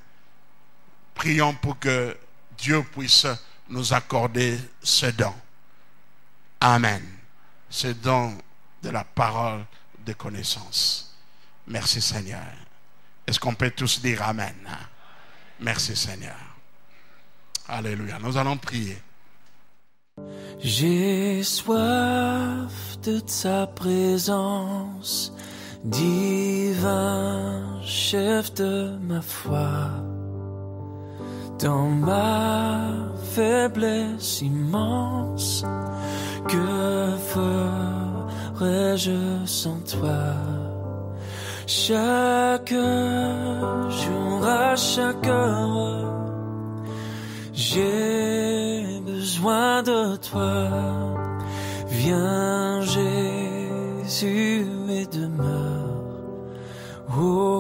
Speaker 1: prions pour que Dieu puisse nous accorder ce don. Amen. Ce don de la parole de connaissance. Merci Seigneur. Est-ce qu'on peut tous dire Amen? Merci Seigneur. Alléluia. Nous allons prier.
Speaker 2: J'ai soif de ta présence, divin chef de ma foi. Dans ma faiblesse immense, que ferais-je sans toi? Chaque jour, à chaque heure, j'ai besoin de toi. Viens Jésus et demeure. Oh,